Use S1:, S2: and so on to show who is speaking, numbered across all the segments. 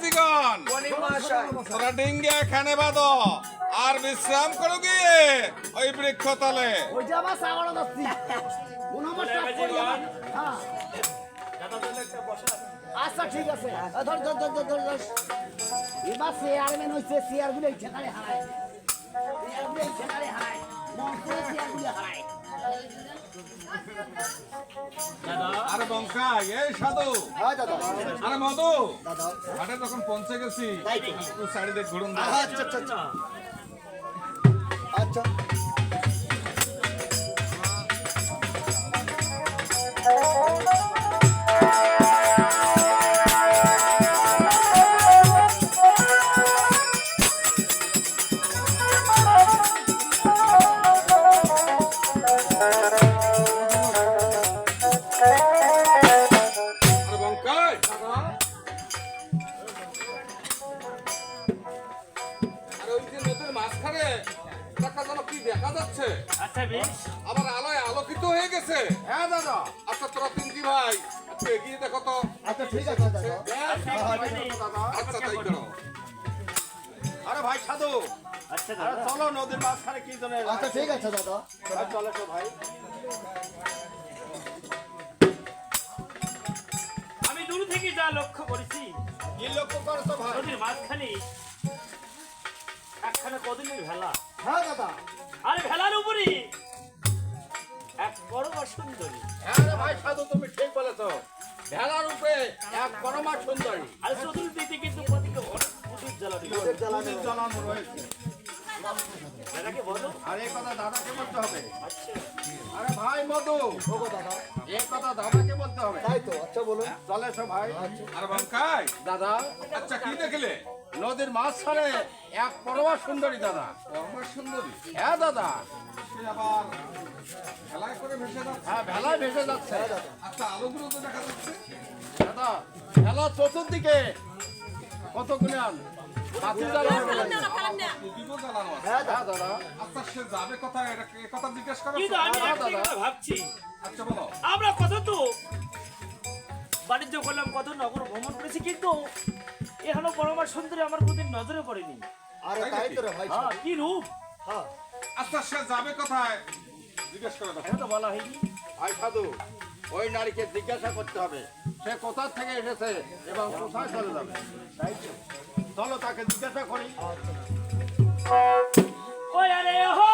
S1: মাঝিগণ তোরা ডিঙ্গে এখানে বাঁধো আর বিশ্রাম করো গিয়ে ওই বৃক্ষতলে।
S2: আচ্ছা ঠিক আছে, ধর ধর ধর ধর ধর ধর। এবার চেয়ার মেন হচ্ছে, চেয়ার গুলো ঠেকারে হারায়, চেয়ার গুলো ঠেকারে হারায়, মন্ত্রের চেয়ার গুলো হারায়।
S1: আরে বংশা এই সাধু, আরে মধু, ঘাটে তখন পৌঁছে গেছি, একটু সাইডে ঘুরুন।
S2: আচ্ছা আচ্ছা আচ্ছা আচ্ছা।
S1: আবার আলোয় আলোকিত হয়ে গেছে। হ্যাঁ দাদা। আচ্ছা তোরা তিনটি ভাই একটু এগিয়ে দেখো তো।
S2: আচ্ছা ঠিক আছে দাদা।
S1: আচ্ছা তাই করো।
S3: আরে ভাই সাধু, আচ্ছা দাদা চলো নদীর মাঝখানে কি জন্য।
S2: আচ্ছা ঠিক আছে দাদা,
S3: চলো তো ভাই।
S4: আমি দূর থেকে যা লক্ষ্য করেছি,
S3: কি লক্ষ্য করছো ভাই?
S4: নদীর মাঝখানে একখানা কদমের ভেলা।
S2: হ্যাঁ দাদা।
S4: আরে ভেলার উপরে এক পরমা সুন্দরী।
S3: হ্যাঁ রে ভাই সাধু, তুমি ঠিক বলেছো। ভেলার উপরে এক পরমা সুন্দরী।
S4: আর চতুর্দিকে কিন্তু প্রতিকে প্রদীপ
S3: জ্বালানো রয়েছে।
S4: দাদাকে বলো।
S3: আর এই কথা দাদাকে বলতে হবে।
S4: আচ্ছা
S3: আরে ভাই মধু,
S2: ওগো দাদা,
S3: এই কথা দাদাকে বলতে হবে।
S2: তাই তো। আচ্ছা বলুন।
S3: চলে এসো ভাই।
S1: আরে বংকাই
S3: দাদা,
S1: আচ্ছা কি দেখলে?
S3: নদীর মাঝখানে এক পরমা সুন্দরী দাদা।
S1: পরমা সুন্দরী?
S3: হ্যাঁ দাদা।
S1: সে আবার খেলায় করে ভেসে যাচ্ছে।
S3: হ্যাঁ ভেলায় ভেসে যাচ্ছে।
S1: আচ্ছা আলোগুলো তো দেখা যাচ্ছে।
S3: দাদা ভেলা চতুর্দিকে কত গুণান বাতি জ্বালানো রয়েছে।
S1: প্রদীপও জ্বালানো আছে।
S3: হ্যাঁ দাদা।
S1: আচ্ছা সে যাবে কোথায়, এটা এ কথা জিজ্ঞেস করো।
S4: কিন্তু আমি একটাই কথা ভাবছি,
S1: আচ্ছা বলো।
S4: আমরা কত তো বাণিজ্য করলাম, কত নগর ভ্রমণ করেছি, কিন্তু এখনো পরমা সুন্দরী আমার প্রতি নজরে পড়েনি।
S2: আরে তাই তো রে ভাই।
S4: হ্যাঁ কি রূপ।
S2: হ্যাঁ
S1: আচ্ছা সে যাবে কোথায় জিজ্ঞেস করে দেখো।
S4: এটা তো বলা হয়নি।
S3: ভাই সাধু, ওই নারীকে জিজ্ঞাসা করতে হবে সে কোথা থেকে এসেছে এবং কোথায় চলে যাবে। তাই তো চলো তাকে জিজ্ঞাসা করি।
S4: ওই আরে হো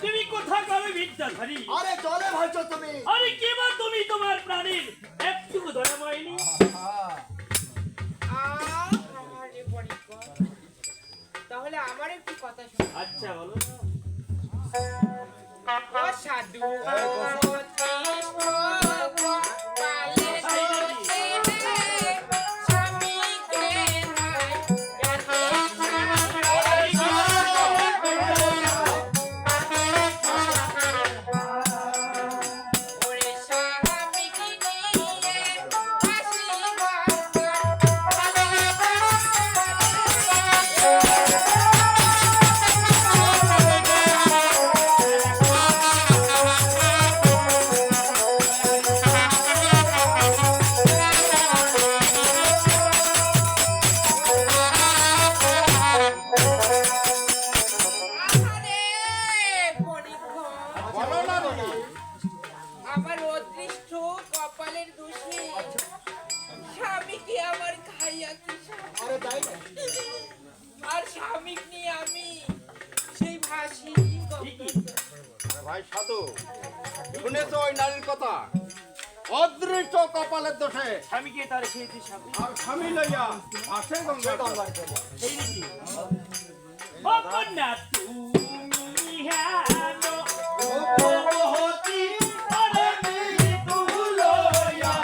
S4: তুমি কোথাকার বিদ্যাধারী?
S2: আরে চলে ভাইছো তুমি।
S4: আরে কে বা তুমি, তোমার প্রাণীর একটুকু ধরা পাইনি।
S5: তাহলে আমার একটু কথা শোনো।
S4: আচ্ছা বলো।
S5: ও সাধু কৃষ্ণ পালে স্বামীকে ওরে স্বামীকে নিয়ে আসি
S4: কি
S3: আরে ভাই সাধু, শুনেছো ওই নারীর কথা? অদৃষ্ট কপালের দোষে
S4: স্বামীকে তার খেয়েছে সাপে।
S3: আর স্বামী লইয়া আসে গঙ্গা
S4: এই নাকি ও কন্যা তুমি হেন রূপবতী আরে মৃত্যু লইয়া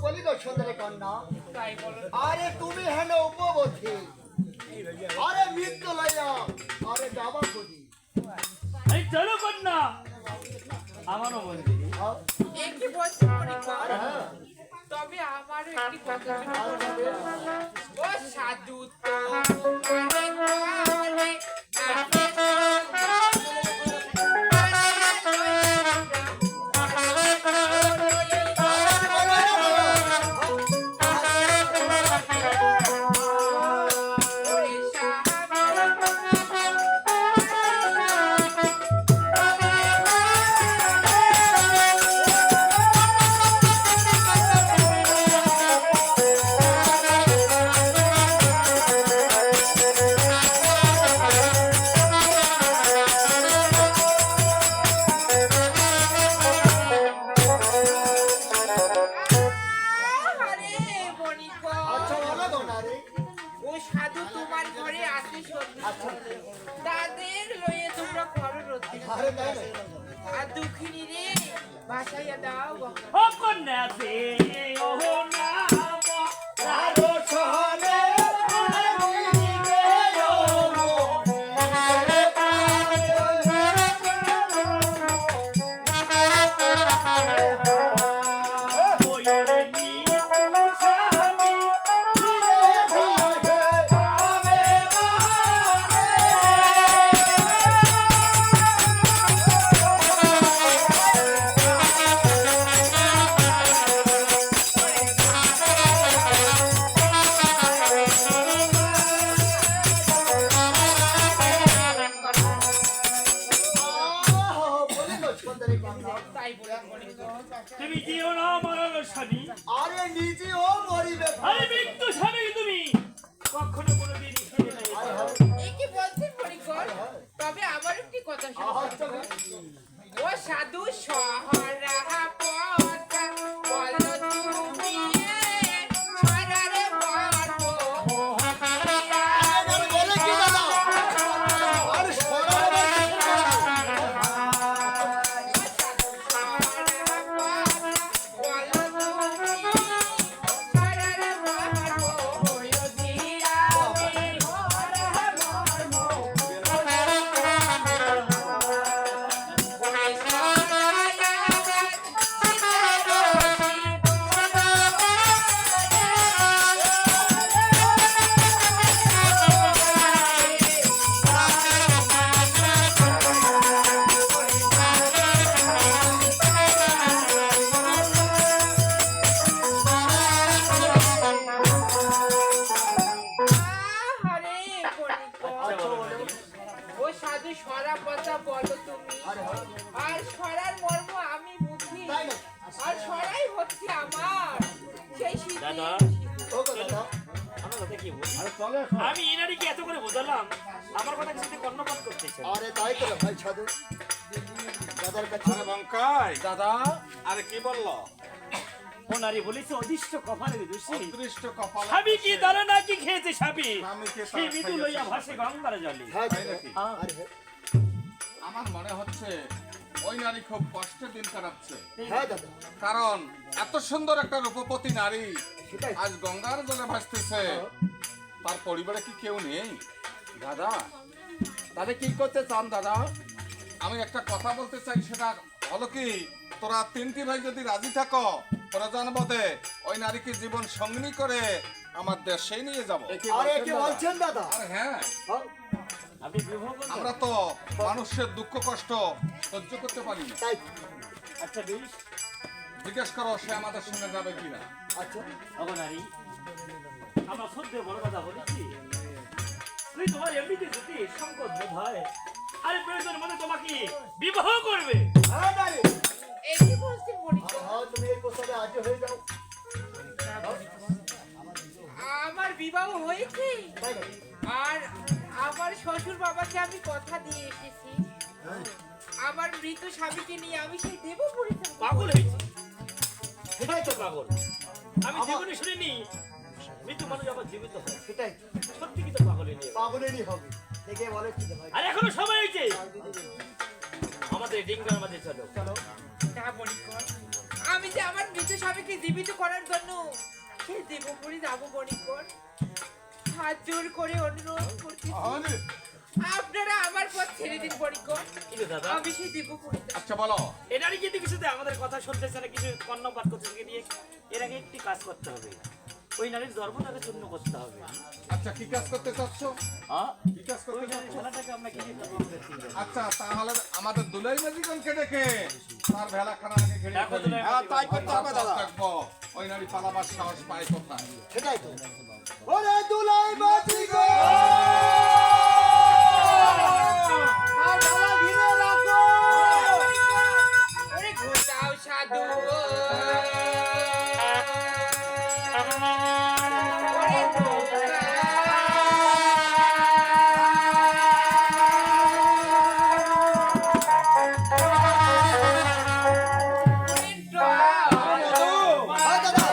S2: বলি গো সুন্দরী কন্যা,
S5: তাই বলো।
S2: আরে তুমি হেন উপবতী, আরে মৃত্যু লইয়া আরে যাবা করি।
S4: এই চলো কন্যা আমারও মন্দিরে।
S5: এ কি বলছো পরিকর? তবে আমারও একটি কথা শোনো। ও সাধু তো মনে করে আরে বনিকর,
S2: আচ্ছা বলো গো নারী।
S5: ও সাধু তোমার ঘরে আসে সত্যি, তাদের লয়ে তোমরা ঘর রতে,
S2: আরে তাই না?
S5: আর দুঃখিনী রে ভাসাইয়া দাও গঙ্গা।
S4: ও কন্যা সে ও নাম আরো সহনে
S2: বলি গো সুন্দরী কন্যা,
S5: তাই বলে বনিকর,
S4: তুমি দিও না মারানো স্বামী।
S2: আরে নিজেও মরিবে।
S4: আরে মৃত্যু স্বামী তুমি কখনো কোনোদিন ছেড়ে নাই।
S5: এ কি বলছেন বনিকর? তবে আমার একটি কথা শোনো।
S2: আচ্ছা
S5: ও সাধু সহরা পথা বলো তুমি ছড়ারে পর্ব
S2: বলে কি দাদা? আরে সরা
S5: ও সাধু সরা কথা বলো তুমি, আর সরার মর্ম আমি বুঝি,
S2: তাই না?
S5: আর সরাই হচ্ছে আমার সেই
S4: দাদা।
S2: ও গো দাদা,
S4: আমার কথা কি বল?
S3: আরে চলে
S4: আমি এনারিকে এত করে বোঝালাম আমার কথা সাথে কর্ণপাত করতেছে।
S2: আরে তাই তো ভাই সাধু দাদার কাছে।
S1: আরে বঙ্কাই,
S3: দাদা
S1: আরে কি বললো?
S4: ও নারী বলেছে অদিষ্ট কপালের দোষী
S1: অদৃষ্ট কপাল।
S4: স্বামী কি দাঁড়া নাকি খেয়েছে সাপে
S1: স্বামীকে তার
S4: সেই মৃত্যু
S1: খাইয়েছে।
S4: লইয়া ভাসে গঙ্গার জলে।
S2: হ্যাঁ
S1: তাই নাকি?
S2: আরে
S1: আমার মনে হচ্ছে ওই নারী খুব কষ্টে দিন কাটাচ্ছে,
S2: হ্যাঁ দাদা,
S1: কারণ এত সুন্দর একটা রূপবতী নারী
S2: সেটাই।
S1: আজ গঙ্গার জলে ভাসতেছে, তার পরিবারে কি কেউ নেই?
S3: দাদা, তাহলে কি করতে চান দাদা?
S1: আমি একটা কথা বলতে চাই, সেটা হলো কি, তোরা তিনটি ভাই যদি রাজি থাকো প্রয়োজন বোধে ওই নারীকে জীবন সঙ্গিনী করে আমার দেশেই নিয়ে যাব।
S2: আরে কি বলছেন দাদা?
S1: আরে হ্যাঁ,
S4: আপনি বিবাহ করবেন?
S1: আমরা তো মানুষের দুঃখ কষ্ট সহ্য করতে পারি না।
S2: তাই
S4: আচ্ছা বেশ,
S1: জিজ্ঞেস করো সে আমাদের সঙ্গে যাবে কিনা।
S2: আচ্ছা
S4: অগনারী, আমরা সত্যি বড় কথা বলেছি। তুই তোমার এমনিতে যদি সংকট বোধ হয়, আরে প্রয়োজন মনে তোমাকে বিবাহ করবে।
S2: হ্যাঁ দাঁড়ি
S5: এই কি বলছি বণিকগণ?
S2: হ্যাঁ তুমি এই প্রস্তাবে আজ হয়ে যাও।
S5: আমার বিবাহ হয়েছে
S2: তাই নাকি?
S5: আর আমার শ্বশুর বাবাকে আমি কথা দিয়ে এসেছি আমার মৃত স্বামীকে নিয়ে আমি সেই দেবপুরীতে
S4: পাগল হয়েছে,
S2: সেটাই তো
S4: পাগল। আমি জীবনে শুনিনি মৃত্যু মানুষ আবার জীবিত হয়।
S2: সেটাই
S4: সত্যি কি তো পাগলই নিয়ে।
S2: পাগলেরই হবে। দেখে বলে কি ভাই?
S4: আর এখনো সময় হয়েছে, আমাদের ডিঙ্গার মাঝে চলো।
S2: চলো
S5: না বণিকগণ, আমি যে আমার মৃত স্বামীকে জীবিত করার জন্য সেই দেবপুরী যাবো বণিকগণ। হাত জোর করে অনুরোধ করছি আপনারা আমার পথ ছেড়ে দিন বণিকগণ।
S4: কিন্তু দাদা,
S5: আমি সেই দেবপুরী যাব।
S1: আচ্ছা বলো,
S4: এটারই কিন্তু কিছুতে আমাদের কথা শুনতেছে না, কিছু কর্ণপাত করতেছে দিয়ে এর আগে একটি কাজ করতে হবে। ওই নারীর ধর্মটাকে চূর্ণ করতে হবে।
S1: আচ্ছা কি কাজ করতে চাচ্ছ?
S4: হ্যাঁ,
S1: কি কাজ
S4: ওই
S1: করতে
S4: নারীর
S1: চাচ্ছ?
S4: খেলাটাকে আমরা কিনে দেবো।
S1: আচ্ছা তাহলে আমাদের দুলাই ম্যাজিকনকে ডেকে তার ভেলা খানা আগে ঘিরে
S4: দেখো
S1: ফেলি।
S4: দুলাই-
S3: হ্যাঁ তাই করতে হবে দাদা।
S1: দেখবো ওই নারী পালাবার সাহস পায় কোথায়।
S2: সেটাই তো। ওরে দুলাই বাজি গো আর ঢালা ঘিরে রাখো।
S5: ওরে ঘোটাও সাধু ওরে
S2: হ্যাঁ দাদা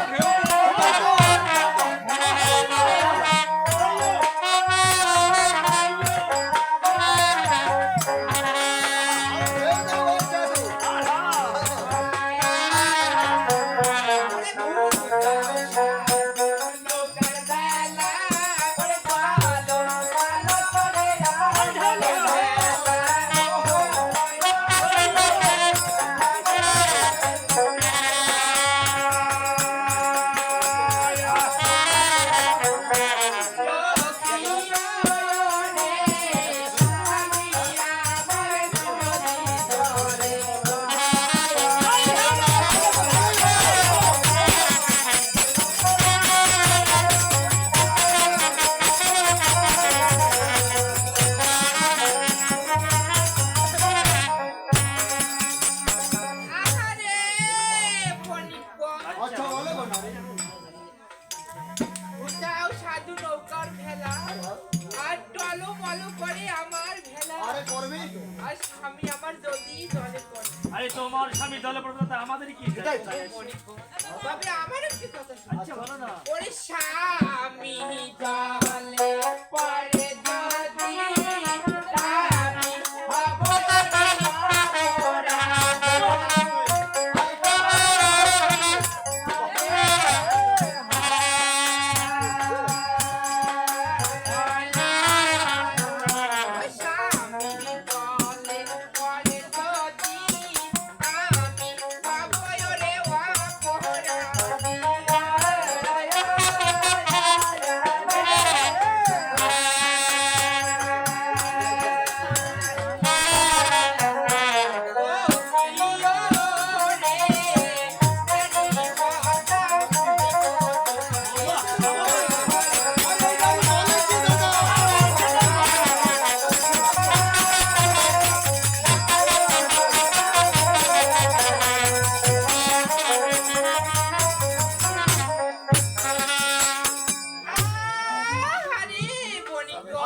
S5: আহারে বণিকগণ,
S2: আচ্ছা বলো গো নারী।
S5: ঘোটাও সাধু নৌকার ভেলা আর টলমল করে আমার ভেলা
S2: আরে করবেই তো।
S5: আর স্বামী আমার যদি জলে পড়ে
S4: আরে তোমার স্বামী দলে পড়তে আমাদের কি
S2: সেটাই তো।
S5: বণিকগণ। তবে আমার একটি কথা শুনুন।
S4: আচ্ছা বলো না।
S5: ওরে স্বামী জলে পড়ে যদি আমি হব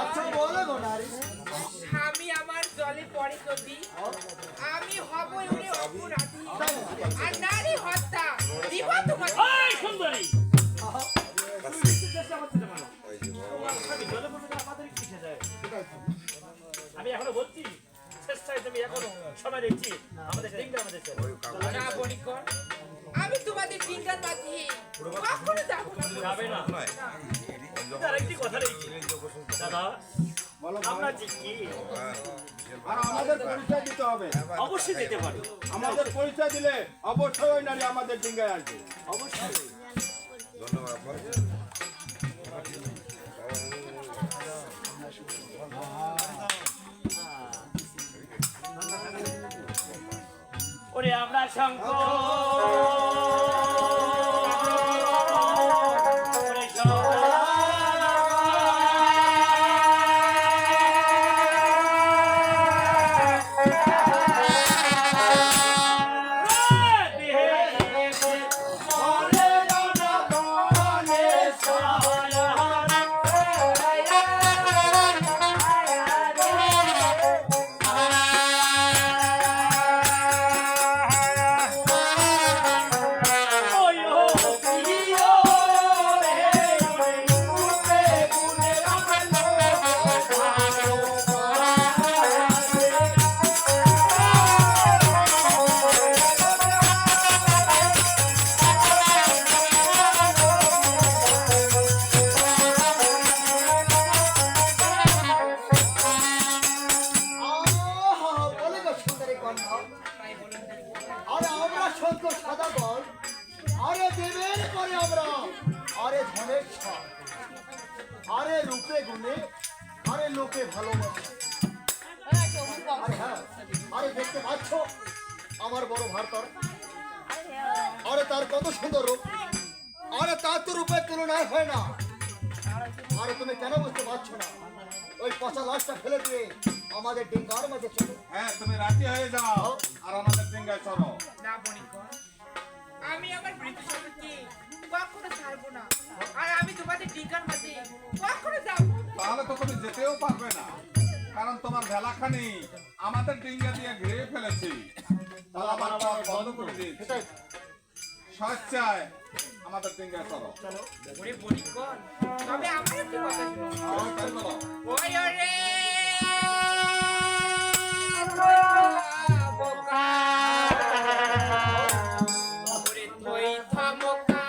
S2: আচ্ছা বলো গো নারী।
S5: স্বামী আমার জলে পড়ে যদি আমি হব ওরে অপরাধী আর নারী হত্যা দিব তোমাকে
S4: এই সুন্দরী, তুমি একটু চেষ্টা করতে না কেন? তোমার স্বামী দলে পড়তে আমাদের কি যায়? আমি এখনো বলছি, চেষ্টায় তুমি এখনো সময় দেখছি, আমাদের ডিঙ্গার মাঝে চলো।
S5: না বণিকগণ, আমি তোমাদের ডিঙ্গার মাঝে কখনো যাব না
S4: যাবে না। তার একটি কথা রয়েছে দাদা, আমরা যে কি
S3: আর আমাদের পরিচয় দিতে হবে।
S4: অবশ্যই যেতে পারি,
S3: আমাদের পরিচয় দিলে অবশ্যই ওই নারী আমাদের ডিঙ্গায় আসবে।
S4: অবশ্যই।
S2: বলে গো সুন্দরী কন্যা, আরে আমরা সত্য সদাগর, আরে দেবের পরে আমরা, আরে ধনের সব, আরে রূপে গুণে, আরে লোকে ভালোবাসে। আরে হ্যাঁ, আরে দেখতে পাচ্ছ আমার বড় ভারতর, আরে তার কত সুন্দর রূপ, আরে তার তো রূপের তুলনায় হয় না। আরে তুমি কেন বুঝতে পারছো না? ওই পচা লাশটা ফেলে দিয়ে আমাদের ডিঙ্গার মাঝে চলো।
S1: হ্যাঁ তুমি রাজি হয়ে যাও আর আমাদের ডিঙ্গায় চলো।
S5: না বণিকগণ, আমি আমার বৃদ্ধ স্বামীকে কখনো ছাড়বো না, আর আমি তোমাদের ডিঙ্গার মাঝে কখনো যাবো না।
S1: তাহলে তো তুমি যেতেও পারবে না, কারণ তোমার ভেলাখানি আমাদের ডিঙ্গা দিয়ে ঘিরে ফেলেছি। তাহলে আমার পথ বন্ধ করে দিয়েছি।
S2: সেটাই
S1: স্বেচ্ছায় আমাদের ডিঙ্গায় চলো।
S5: ওরে বণিকগণ, তবে আমার একটি কথা শুনো।
S1: তাই বলো।
S5: ওই ওরে বোকা, ওরে তুই থামোকা,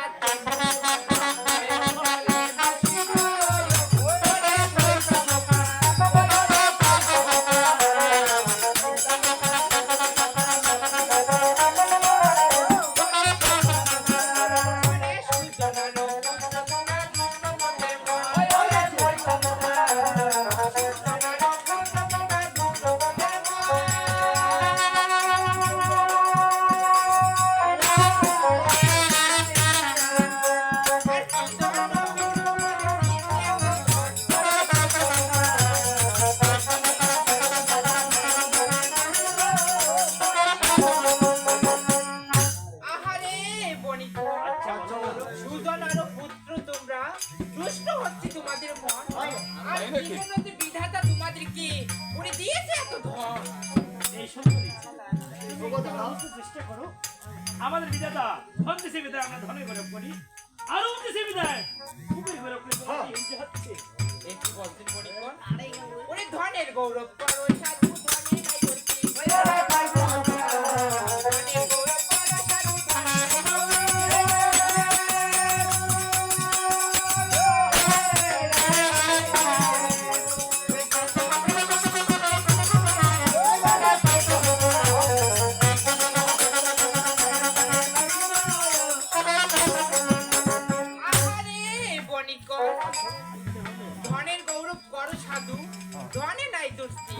S5: আহারে বণিকগণ, সুজন আর পুত্র তোমরা দুষ্ট হচ্ছে তোমাদের মন, আর জীবনতে বিধাতা তোমাদেরকে ওরে দিয়েছে এত ধন।
S4: এই সুন্দরী,
S2: ওগো দাদা,
S4: চেষ্টা করো আমাদের বিধাতা ধন দিছে বিধায় আমরা ধনে গৌরব করি, আরো দিছে বিধায় খুবই গৌরব করি। এই যে হচ্ছে
S5: এই কি বলছেন বণিকগণ? ওরে ধনের গৌরব করো, সাধু ধনে নাই করছি। ধনের গৌরব করো, সাধু আহারে বণিকগণ, ধনের গৌরব করো সাধু, ধনে নাই দোষী,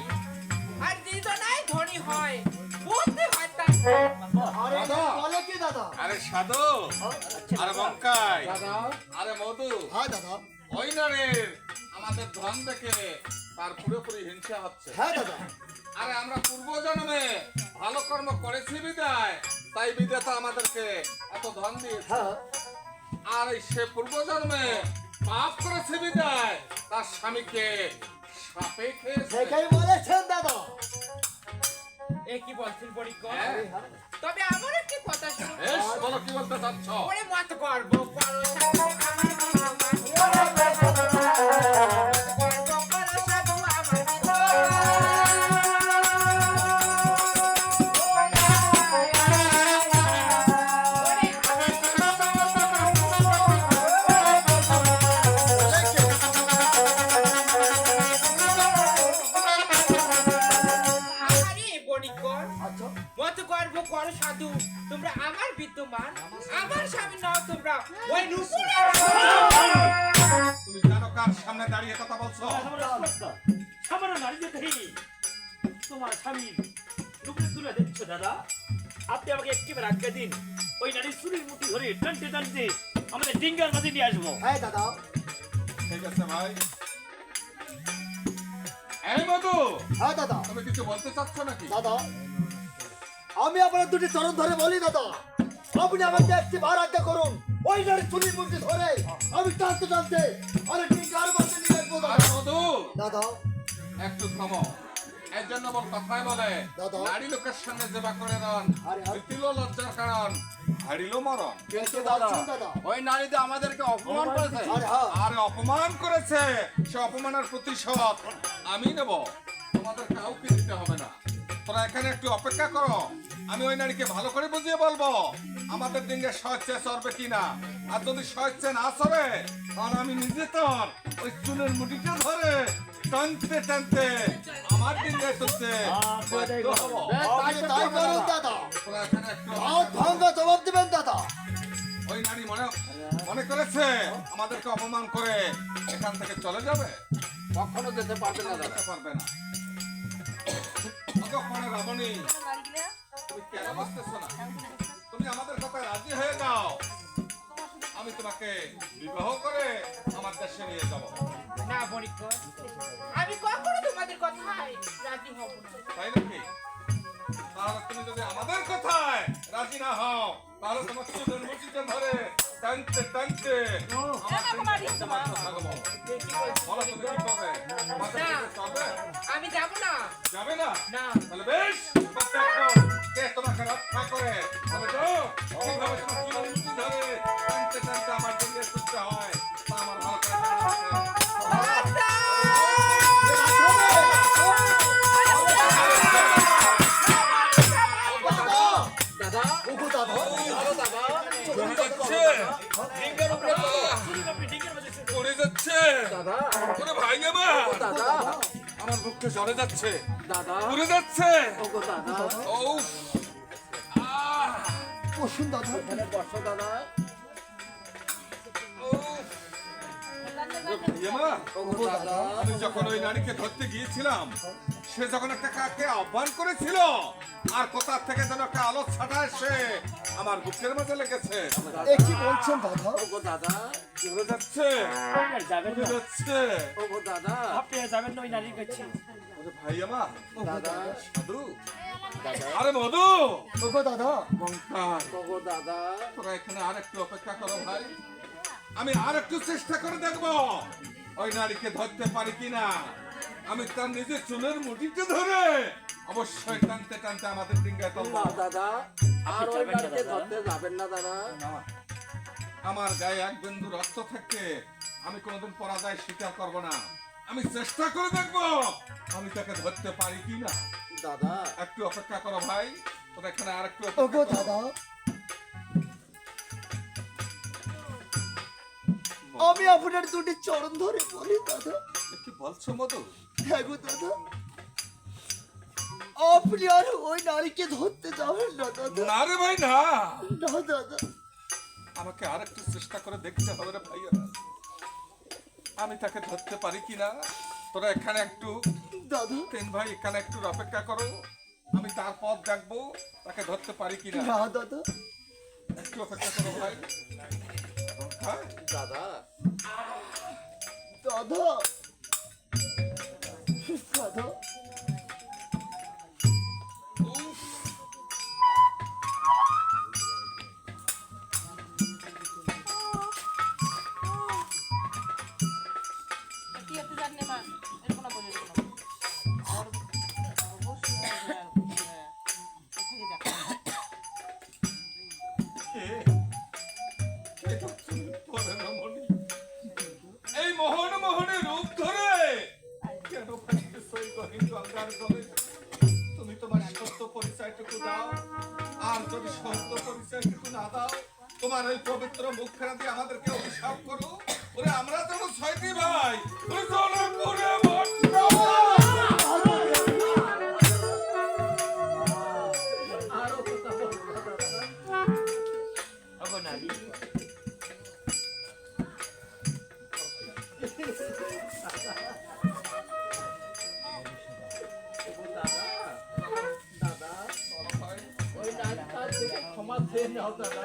S5: আর যে জনাই ধনী হয় বুদ্ধি হয় তার।
S2: আরে বলে কি দাদা?
S1: আরে সাধু, আরে বঙ্কাই, আরে মধু,
S2: হ্যাঁ দাদা,
S1: ওই নারীর আমাদের ধন দেখে তার পুরোপুরি হিংসা হচ্ছে।
S2: হ্যাঁ দাদা,
S1: আরে আমরা পূর্ব জন্মে ভালো কর্ম করেছি বিদায়, তাই বিধাতা আমাদেরকে এত ধন দিয়েছে।
S2: হ্যাঁ
S1: আর এই সে পূর্ব জন্মে পাপ করেছে বিদায় তার স্বামীকে সাপে খেয়েছে।
S2: সেটাই বলেছেন দাদা।
S5: এ কি বলছেন বণিকগণ?
S1: হ্যাঁ।
S5: তবে আমার একটি কথা শুনো।
S1: বেশ, বলো কি বলতে চাচ্ছ?
S5: ওরে মত গর্ব করো সাধু, আমার বিদ্যমান। গর্ব করো সাধু, আমার আহারে বণিকগণ,
S2: আচ্ছা,
S5: মত গর্ব করো সাধু, তোমরা আমার বিদ্যমান, আমার স্বামী নও তোমরা ওই নুপুরের।
S1: তুমি জানো কার সামনে দাঁড়িয়ে কথা বলছো?
S4: সামান্য নারী দেখেই তোমার স্বামীর রূপে তুলে দিচ্ছ দাদা। আপনি আমাকে একেবারে আজ্ঞা দিন, ওই নারীর চুরির মুঠি ধরে টানতে টানতে আমাদের ডিঙ্গার মাঝে নিয়ে আসবো।
S2: হ্যাঁ দাদা।
S1: ঠিক আছে ভাই। এই মধু,
S2: হ্যাঁ দাদা।
S1: তুমি কিছু বলতে চাচ্ছ নাকি?
S2: দাদা, আমি আপনার দুটি চরণ ধরে বলি দাদা, আপনি আমাকে একটি বার আজ্ঞা করুন, ওই নারীর চুরির মুঠি ধরে আমি টানতে টানতে আরে টিকার মাঝে নিয়ে আসবো
S1: আরে
S2: দাদা।
S1: মধু,
S2: দাদা,
S1: একটু থামো। এর জন্য বল কথাই বলে
S2: দাদা।
S1: নারী লোকের সামনে যেবা করে নন,
S2: আরে, আরে।
S1: দিল লজ্জার কারণ, হারিল মরণ।
S3: কিন্তু
S2: দেখতে
S3: দাদা,
S2: পাচ্ছেন দাদা?
S3: ওই নারীতে আমাদেরকে অপমান করেছে।
S2: আরে হ্যাঁ।
S1: আরে অপমান করেছে, সে অপমানের প্রতিশোধ আমি নেব, তোমাদের কাউকে দিতে হবে না। তোরা এখানে একটু অপেক্ষা করো, আমি ওই নারীকে ভালো করে বুঝিয়ে বলবো আমাদের ডিঙ্গে স্বেচ্ছা চড়বে কিনা। আর যদি স্বেচ্ছা না চড়ে, তাহলে আমি নিজে তোর ওই চুলের মুঠিটা ধরে টানতে টানতে আমার ডিঙ্গে চলতে বাধ্য হবো।
S3: বেশ, তাই
S2: আপনি
S3: করতে
S2: তাই
S3: হবে
S2: করুন
S3: দাদা।
S2: দাদা।
S1: তোরা এখানে একটু
S2: আর ভাঙ্গা জবাব দেবেন দাদা।
S1: ওই নারী মনে করেছে আমাদেরকে অপমান করে এখান থেকে চলে যাবে,
S3: কখনো যেতে পারবে না দাদা।
S1: যেতে পারবে না। কখনো রাবণী, তুমি কেন বাঁচতেছো না? তুমি আমাদের কথায় রাজি হয়ে যাও, আমি তোমাকে বিবাহ করে আমার দেশে নিয়ে যাব।
S5: না বণিকর, আমি কখনো তোমাদের কথায় রাজি হব না।
S1: তাই নাকি? তাহলে তুমি যদি আমাদের কথায় রাজি না হও, তাহলে তোমার চুলের মুঠিতে ধরে টানতে টানতে আমার দিকে বাধ্য থাকবো। বলো তুমি কি করবে? আমাদের
S5: না।
S1: দিকে চলবে?
S5: আমি যাব না।
S1: যাবে না?
S5: না।
S1: তাহলে বেশ, প্রত্যেকটা কে তোমাকে রক্ষা করে তবে তো কিভাবে তোমার চুলের মুঠি ধরে টানতে টানতে আমার দিকে ছুটতে হয় তা আমার ভালো করে জানা আছে।
S3: দাদা,
S2: ওগো দাদা,
S3: আরো দাদা,
S1: পড়ে যাচ্ছে,
S3: ডিঙ্গের উপরে চলো।
S4: আপনি ডিঙ্গার মাঝে চলে
S1: পড়ে যাচ্ছে।
S3: দাদা,
S1: ওরে ভাই আমার,
S3: দাদা,
S1: আমার বুকটা জ্বলে যাচ্ছে,
S3: দাদা,
S1: পুড়ে যাচ্ছে।
S3: ওগো দাদা,
S1: উফ, আহ,
S2: বসুন দাদা।
S3: এখানে বসো দাদা।
S1: উফ। ভাই আমার,
S3: ওগো দাদা,
S1: আমি যখন ওই নারীকে ধরতে গিয়েছিলাম, সে যখন একটা কাকে আহ্বান করেছিল, আর কোথা থেকে যেন একটা আলো ছাটা এসে আমার বুকের মাঝে লেগেছে।
S2: এ কি বলছেন দাদা?
S3: ওগো দাদা,
S1: পুড়ে যাচ্ছে,
S4: আপনি আর যাবেন
S1: পুড়ে
S4: না।
S1: যাচ্ছে।
S3: ওগো দাদা,
S4: আপনি আর যাবেন না ওই নারীর কাছে।
S1: ওরে ভাই আমার,
S3: দাদা,
S1: সাধু,
S3: দাদা,
S1: আরে মধু,
S2: ওগো দাদা,
S1: বংকার,
S3: ওগো দাদা,
S1: তোরা এখানে আর একটু অপেক্ষা করো ভাই, আমি আর একটু চেষ্টা করে দেখবো ওই নারীকে ধরতে পারি কিনা। আমি তার নিজের চুলের মুঠিতে ধরে অবশ্যই টানতে টানতে আমাদের ডিঙ্গায় তুলবো।
S3: না দাদা, আর ওই বাড়িতে ধরতে যাবেন না দাদা।
S1: না, আমার গায়ে এক বিন্দু রক্ত থাকতে আমি কোনোদিন পরাজয় স্বীকার করব না। আমি চেষ্টা করে দেখবো আমি তাকে ধরতে পারি কিনা।
S3: দাদা,
S1: একটু অপেক্ষা করো ভাই, তোরা এখানে আর একটু
S2: ওগো
S1: অপেক্ষা করো।
S2: দাদা, আমি আপনার দুটি চরণ ধরে বলি দাদা।
S1: কি বলছো মধু?
S2: হ্যাঁ গো দাদা, আপনি আর ওই নারীকে ধরতে যাবেন না দাদা।
S1: না রে ভাই না,
S2: না দাদা,
S1: আমাকে আর একটু চেষ্টা করে দেখতে হবে রে ভাইয়া, আমি তাকে ধরতে পারি কিনা। তোরা এখানে একটু
S2: দাদা,
S1: তিন ভাই এখানে একটু অপেক্ষা করো, আমি তার পথ দেখবো তাকে ধরতে পারি কিনা।
S2: না দাদা,
S1: একটু অপেক্ষা করো ভাই। হ্যাঁ,
S3: দাদা,
S2: দাদা, দাদা,
S1: উফ, কে? কে তুমি বলে না মনি? এই মোহন মোহনের রূপ ধরে কেন ভাসতেছো এই গহীন গঙ্গার জলে? তুমি তোমার সত্য পরিচয়টুকু দাও, আর যদি সত্য পরিচয়টুকু না দাও, তোমার ওই পবিত্র মুখখানা দিয়ে আমাদেরকে অভিশাপ করো। ওরে আমরা তো 6টি ভাই, ওই জনপুরে বর্ষা।
S3: আরো কথা বলবো দাদা।
S4: ওগো নারী,
S3: ওগো দাদা, দাদা,
S1: ভাই,
S3: ওই নারীটা
S4: দাও দাদা।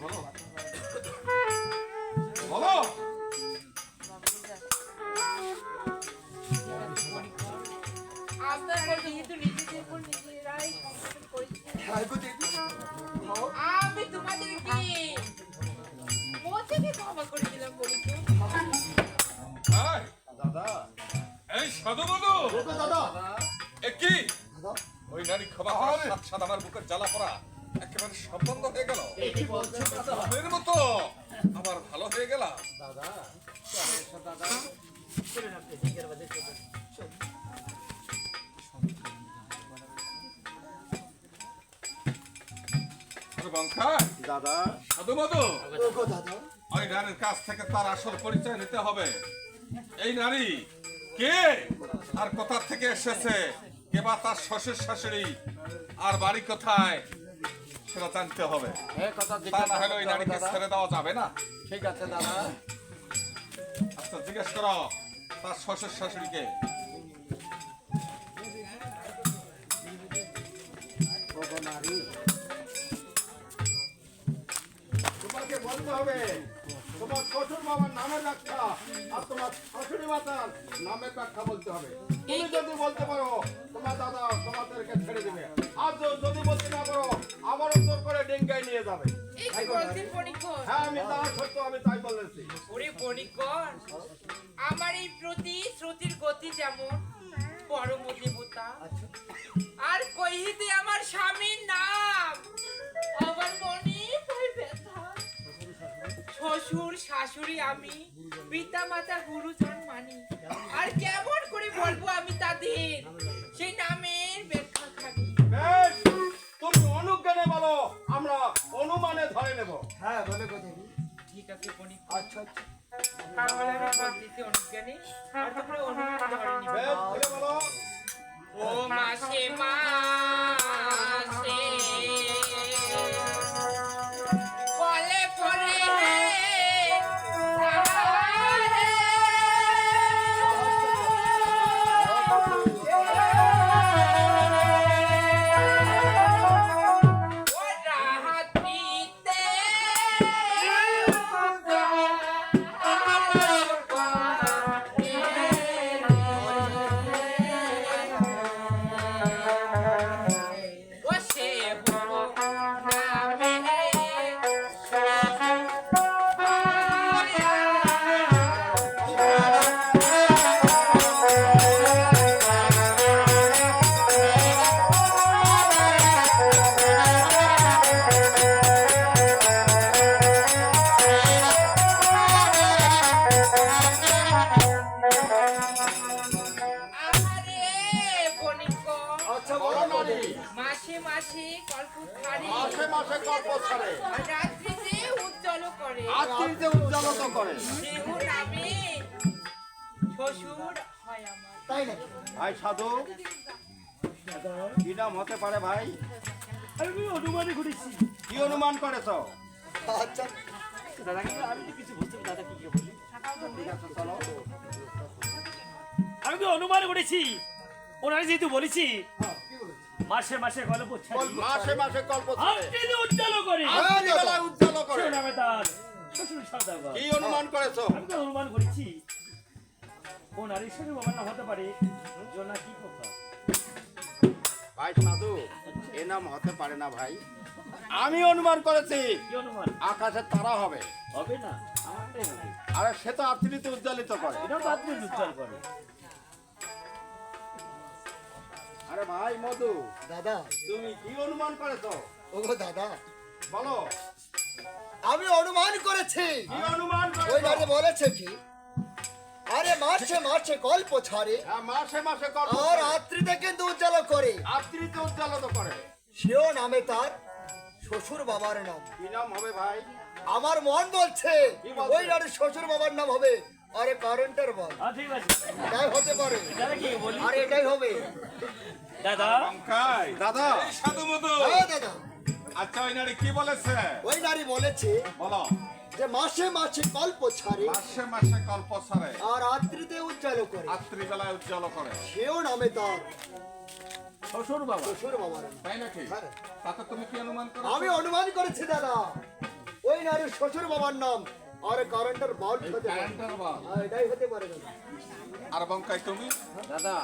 S1: বলো বলো
S5: আপনারা যেহেতু নিজেদের উপর নিজেরাই সংশোধন করেছেন,
S2: হ্যাঁ গো দেবী।
S5: আমি তোমাদেরকে মন থেকে ক্ষমা করে দিলাম বলিকর।
S1: এই,
S3: দাদা
S1: এই সাধু বধূ
S2: ওগো দাদা।
S1: কি
S2: দাদা
S1: ওই নারী ক্ষমা করার সাথে সাথে আমার বুকের জ্বালা পড়া একেবারে সম্বন্ধ হয়ে গেল
S4: কি বলছেন দাদা?
S1: এর মতো আমার ভালো হয়ে গেল
S3: দাদা দাদা
S4: চলুন আপনি জিজ্ঞাসা বাদে চলুন।
S1: বংশায়
S3: দাদা
S1: সাধু বধূ
S2: ওগো দাদা।
S1: ওই নারীর কাছ থেকে তার আসল পরিচয় নিতে হবে। এই নারী কে আর কোথা থেকে এসেছে, কে বা তার শ্বশুর শাশুড়ি আর বাড়ি কোথায় সেটা জানতে হবে।
S3: এই কথা
S1: তা
S3: জিজ্ঞাসা
S1: না হলে ওই
S3: করতে হবে
S1: নারীকে
S3: দাদা।
S1: ছেড়ে দেওয়া যাবে না।
S3: ঠিক আছে দাদা।
S1: আচ্ছা জিজ্ঞেস করো তার শ্বশুর শাশুড়িকে।
S3: ওগো নারী, তোমাকে বলতে হবে তোমার শ্বশুর বাবার নামের ব্যাখ্যা আর তোমার শাশুড়ি মাতার নামের ব্যাখ্যা বলতে হবে। তুমি যদি বলতে পারো তোমার দাদা তোমাদেরকে ছেড়ে দেবে, আর যদি বলতে না পারো আবার উত্তর করে ডেঙ্গায় নিয়ে যাবে।
S5: এই কি বলছেন বণিকর?
S3: হ্যাঁ আমি তা সত্য, আমি তাই বলেছি।
S5: ওরে বণিকর, আমার এই প্রতিশ্রুতির গতি যেমন পরম দেবতা, আর কইহিতে আমার স্বামীর নাম, আমার মনে পড়ে ব্যথা। শ্বশুর শাশুড়ি আমি পিতা মাতা গুরুজন মানি, আর কেমন করে বলবো আমি তাদের সেই নামের ব্যাখ্যা খানি।
S3: বেশ, তুমি অনুজ্ঞানে বলো, আমরা অনুমানে ধরে নেব।
S2: হ্যাঁ বলে গো দেবী।
S5: ঠিক আছে বণিক,
S2: আচ্ছা আচ্ছা।
S5: তাহলে আমি বলতেছি অনুজ্ঞানী, আর তোমরা অনুমান ধরে নিবে।
S3: বেশ, বলে বলো।
S5: ও মাসে মাসে বলে পরে
S2: আচ্ছা বলো নারী।
S5: মাসে মাসে কল্পধারী
S3: মাসে মাসে গল্প ছাড়ে,
S5: আর রাত্রিতে উজ্জ্বল করে
S3: রাত্রিতে উজ্জ্বলত করে।
S5: দেহ নামে শ্বশুর হয় আমার।
S2: তাই নাকি?
S3: ভাই সাধু, কি নাম হতে পারে ভাই?
S4: আমি অনুমানই করেছি
S3: কি অনুমান করেছো?
S2: আচ্ছা
S4: দাদা, কিন্তু আমি তো কিছু বুঝতে দাদা কি বলি।
S3: ঠিক আছে চলো।
S4: আমি তো অনুমান করেছি, ওনারা যেহেতু বলেছি
S2: হ্যাঁ কি বলেছি?
S4: মাসে মাসে গল্প ছাড়ি
S3: মাসে মাসে গল্প ছাড়ে,
S4: আপনি উজ্জ্বল করে
S3: রাত্রিবেলায় উজ্জ্বল করে।
S4: সে নামে তার শ্বশুর সদাগর।
S3: কি অনুমান করেছো?
S4: আমি তো অনুমান করেছি ও নারীর সঙ্গে বাবার নাম হতে পারে জোনাকি পোকা।
S3: ভাই সাধু, এ নাম হতে পারে না ভাই। আমি অনুমান করেছি
S4: কি অনুমান?
S3: আকাশে তারা হবে।
S4: হবে না, আমারটাই হবে।
S3: আরে সে তো রাত্রিতে উজ্জ্বলিত করে।
S4: এটাও তো আপনি উজ্জ্বল করে।
S3: আরে ভাই মধু,
S2: দাদা।
S3: তুমি কি অনুমান করেছো?
S2: ওগো দাদা।
S3: বলো,
S2: আমি অনুমান করেছি
S3: কি অনুমান
S2: ওই
S3: করেছো?
S2: নারী বলেছে কি আরে মাসে মাসে গল্প ছাড়ে
S3: হ্যাঁ, মাসে মাসে গল্প
S2: আর
S3: করে।
S2: রাত্রিতে কিন্তু উজ্জ্বল করে,
S3: রাত্রিতে উজ্জ্বলিত করে।
S2: সেও নামে তার শ্বশুর বাবার নাম।
S3: কি নাম হবে ভাই?
S2: আমার মন বলছে
S3: কি বলছে?
S2: ওই নারীর শ্বশুর বাবার নাম হবে আরে কারেন্টের বল।
S4: ঠিক আছে
S2: এটাই হতে পারে,
S4: দাদা, কি বলি
S2: আর এটাই হবে।
S4: দাদা?
S1: লঙ্কায়
S3: দাদা,
S1: এই সাধু মধু
S2: হ্যাঁ দাদা।
S1: আচ্ছা ওই নারী কি বলেছে
S2: ওই নারী বলেছে
S1: বলো।
S2: যে মাসে মাসে গল্প ছাড়ে
S1: মাসে মাসে গল্প ছাড়ে
S2: আর রাত্রিতে উজ্জ্বল করে,
S1: রাত্রিবেলায় উজ্জ্বল করে।
S2: সেও নামে তার
S3: শ্বশুর বাবা
S2: শ্বশুর বাবার নাম।
S1: তাই নাকি?
S2: হ্যাঁ।
S1: তাতে তুমি কি অনুমান করো?
S2: আমি অনুমান করেছি দাদা ওই নারীর শ্বশুর বাবার নাম আর কারেন্টের বাল্ব হতে পারে।
S1: কারেন্টের বাল।
S2: এটাই হতে পারে দাদা।
S1: আর বঙ্কাই তুমি?
S3: দাদা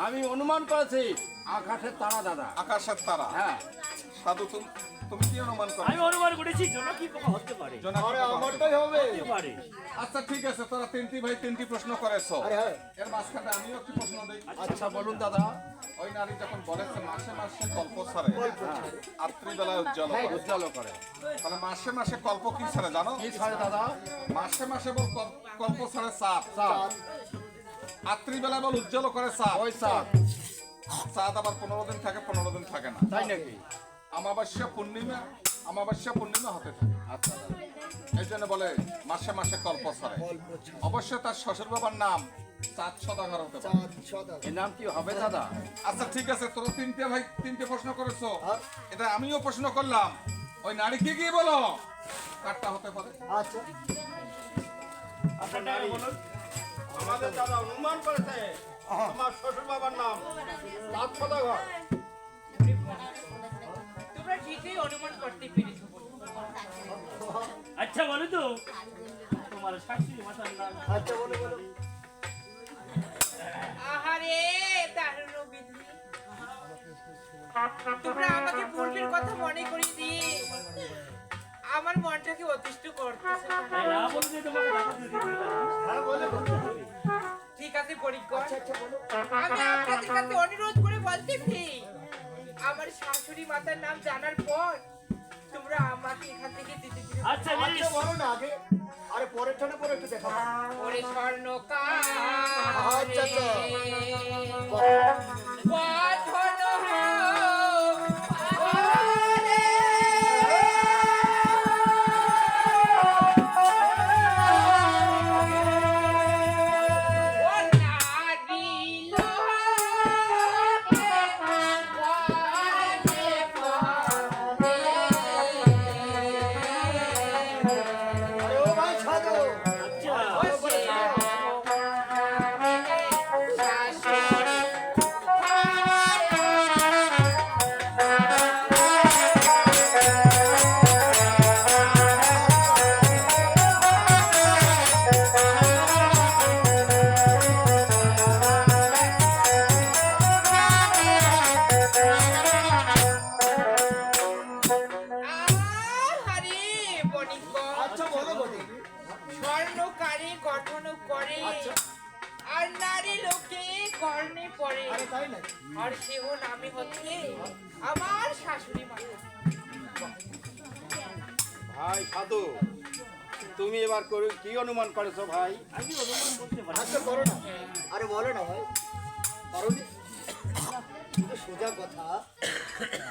S3: আমি অনুমান করেছি আকাশের তারা দাদা।
S1: আকাশের তারা।
S3: হ্যাঁ
S1: সাধু তুমি কি অনুমান করো?
S4: আমি অনুমান করেছি জোনাকি পোকা হতে পারে।
S1: জোনাকি
S2: আরে
S1: পোকা।
S2: আমারটাই হবে।
S4: হতে পারে।
S1: আচ্ছা ঠিক আছে, তোরা তিনটি ভাই তিনটি প্রশ্ন করেছো।
S2: আরে হ্যাঁ।
S1: এর মাঝখানে আমিও একটি প্রশ্ন দিই।
S3: আচ্ছা বলুন দাদা।
S1: ওই নারী যখন বলেছে মাসে মাসে কল্প ছাড়ে, রাত্রিবেলায় উজ্জ্বল করে।
S3: উজ্জ্বল করে
S1: তাহলে মাসে মাসে কল্প কি ছাড়ে জানো?
S3: কি ছাড়ে দাদা?
S1: মাসে মাসে বল কল্প ছাড়ে চাঁদ।
S3: চাঁদ।
S1: রাত্রিবেলা বল উজ্জ্বল করে চাঁদ।
S3: ওই চাঁদ।
S1: চাঁদ আবার 15 দিন থাকে, 15 দিন থাকে না।
S3: তাই নাকি?
S1: অমাবস্যা পূর্ণিমা হতে থাকে।
S3: আচ্ছা দাদা।
S1: এই জন্য বলে মাসে মাসে কল্প ছাড়ে। অবশ্যই তার শ্বশুর বাবার নাম চাঁদ সদাগর হতে পারে।
S2: চাঁদ সদা।
S3: এর নাম কি হবে দাদা?
S1: আচ্ছা ঠিক আছে, তোরা তিনটে ভাই তিনটে প্রশ্ন করেছো।
S2: হ্যাঁ।
S1: এটা আমিও প্রশ্ন করলাম। ওই নারীকে গিয়ে বলো কারটা হতে পারে।
S2: আচ্ছা
S4: আপনারটা বলুন।
S3: আমাদের দাদা অনুমান করেছে তোমার শ্বশুর বাবার নাম চাঁদ সদাগর।
S5: তোমরা ঠিকই অনুমান করতে পেরেছো।
S4: আচ্ছা বলো তো তোমার শাশুড়ি মাতার নাম।
S2: আচ্ছা বলো বলো।
S5: আহারে দারুণ বিধি। তোমরা আমাকে পূর্বের কথা মনে করিয়ে দিয়ে আমার মনটাকে অতিষ্ঠ করতেছে।
S4: তাই না বলতে তোমাকে দেখাতে দিতে
S2: হ্যাঁ বলো বলো।
S5: ঠিক আছে পরীক্ষা।
S2: আচ্ছা বলো।
S5: আমি আপনাদের কাছে অনুরোধ করে বলতেছি, আমার শাশুড়ি মাতার নাম জানার পর তোমরা আমাকে এখান থেকে দিতে দিতে।
S4: আচ্ছা বেশ।
S2: আচ্ছা বলো না আগে। আরে পরের টানে পরে একটু দেখাবো।
S5: ওরে স্বর্ণকার
S2: আচ্ছা, আচ্ছা।
S5: বন্ধন হারে। ও নারী লোকে বনে
S2: আরে ও ভাই সাধু।
S4: আচ্ছা
S2: আচ্ছা বলো বলো।
S5: স্বর্ণকারী গঠন করে
S2: আচ্ছা।
S5: আর নারী লোকে কর্ণে পড়ে
S2: আরে তাই নাকি?
S5: আর সেও নামে হচ্ছে আমার শাশুড়ি মা।
S3: ভাই সাধু তুমি এবার কি অনুমান করেছো ভাই?
S4: আমি অনুমান করতে পারি।
S2: আচ্ছা করো না। আরে বলো না ভাই। পারো নি? কিন্তু সোজা কথা।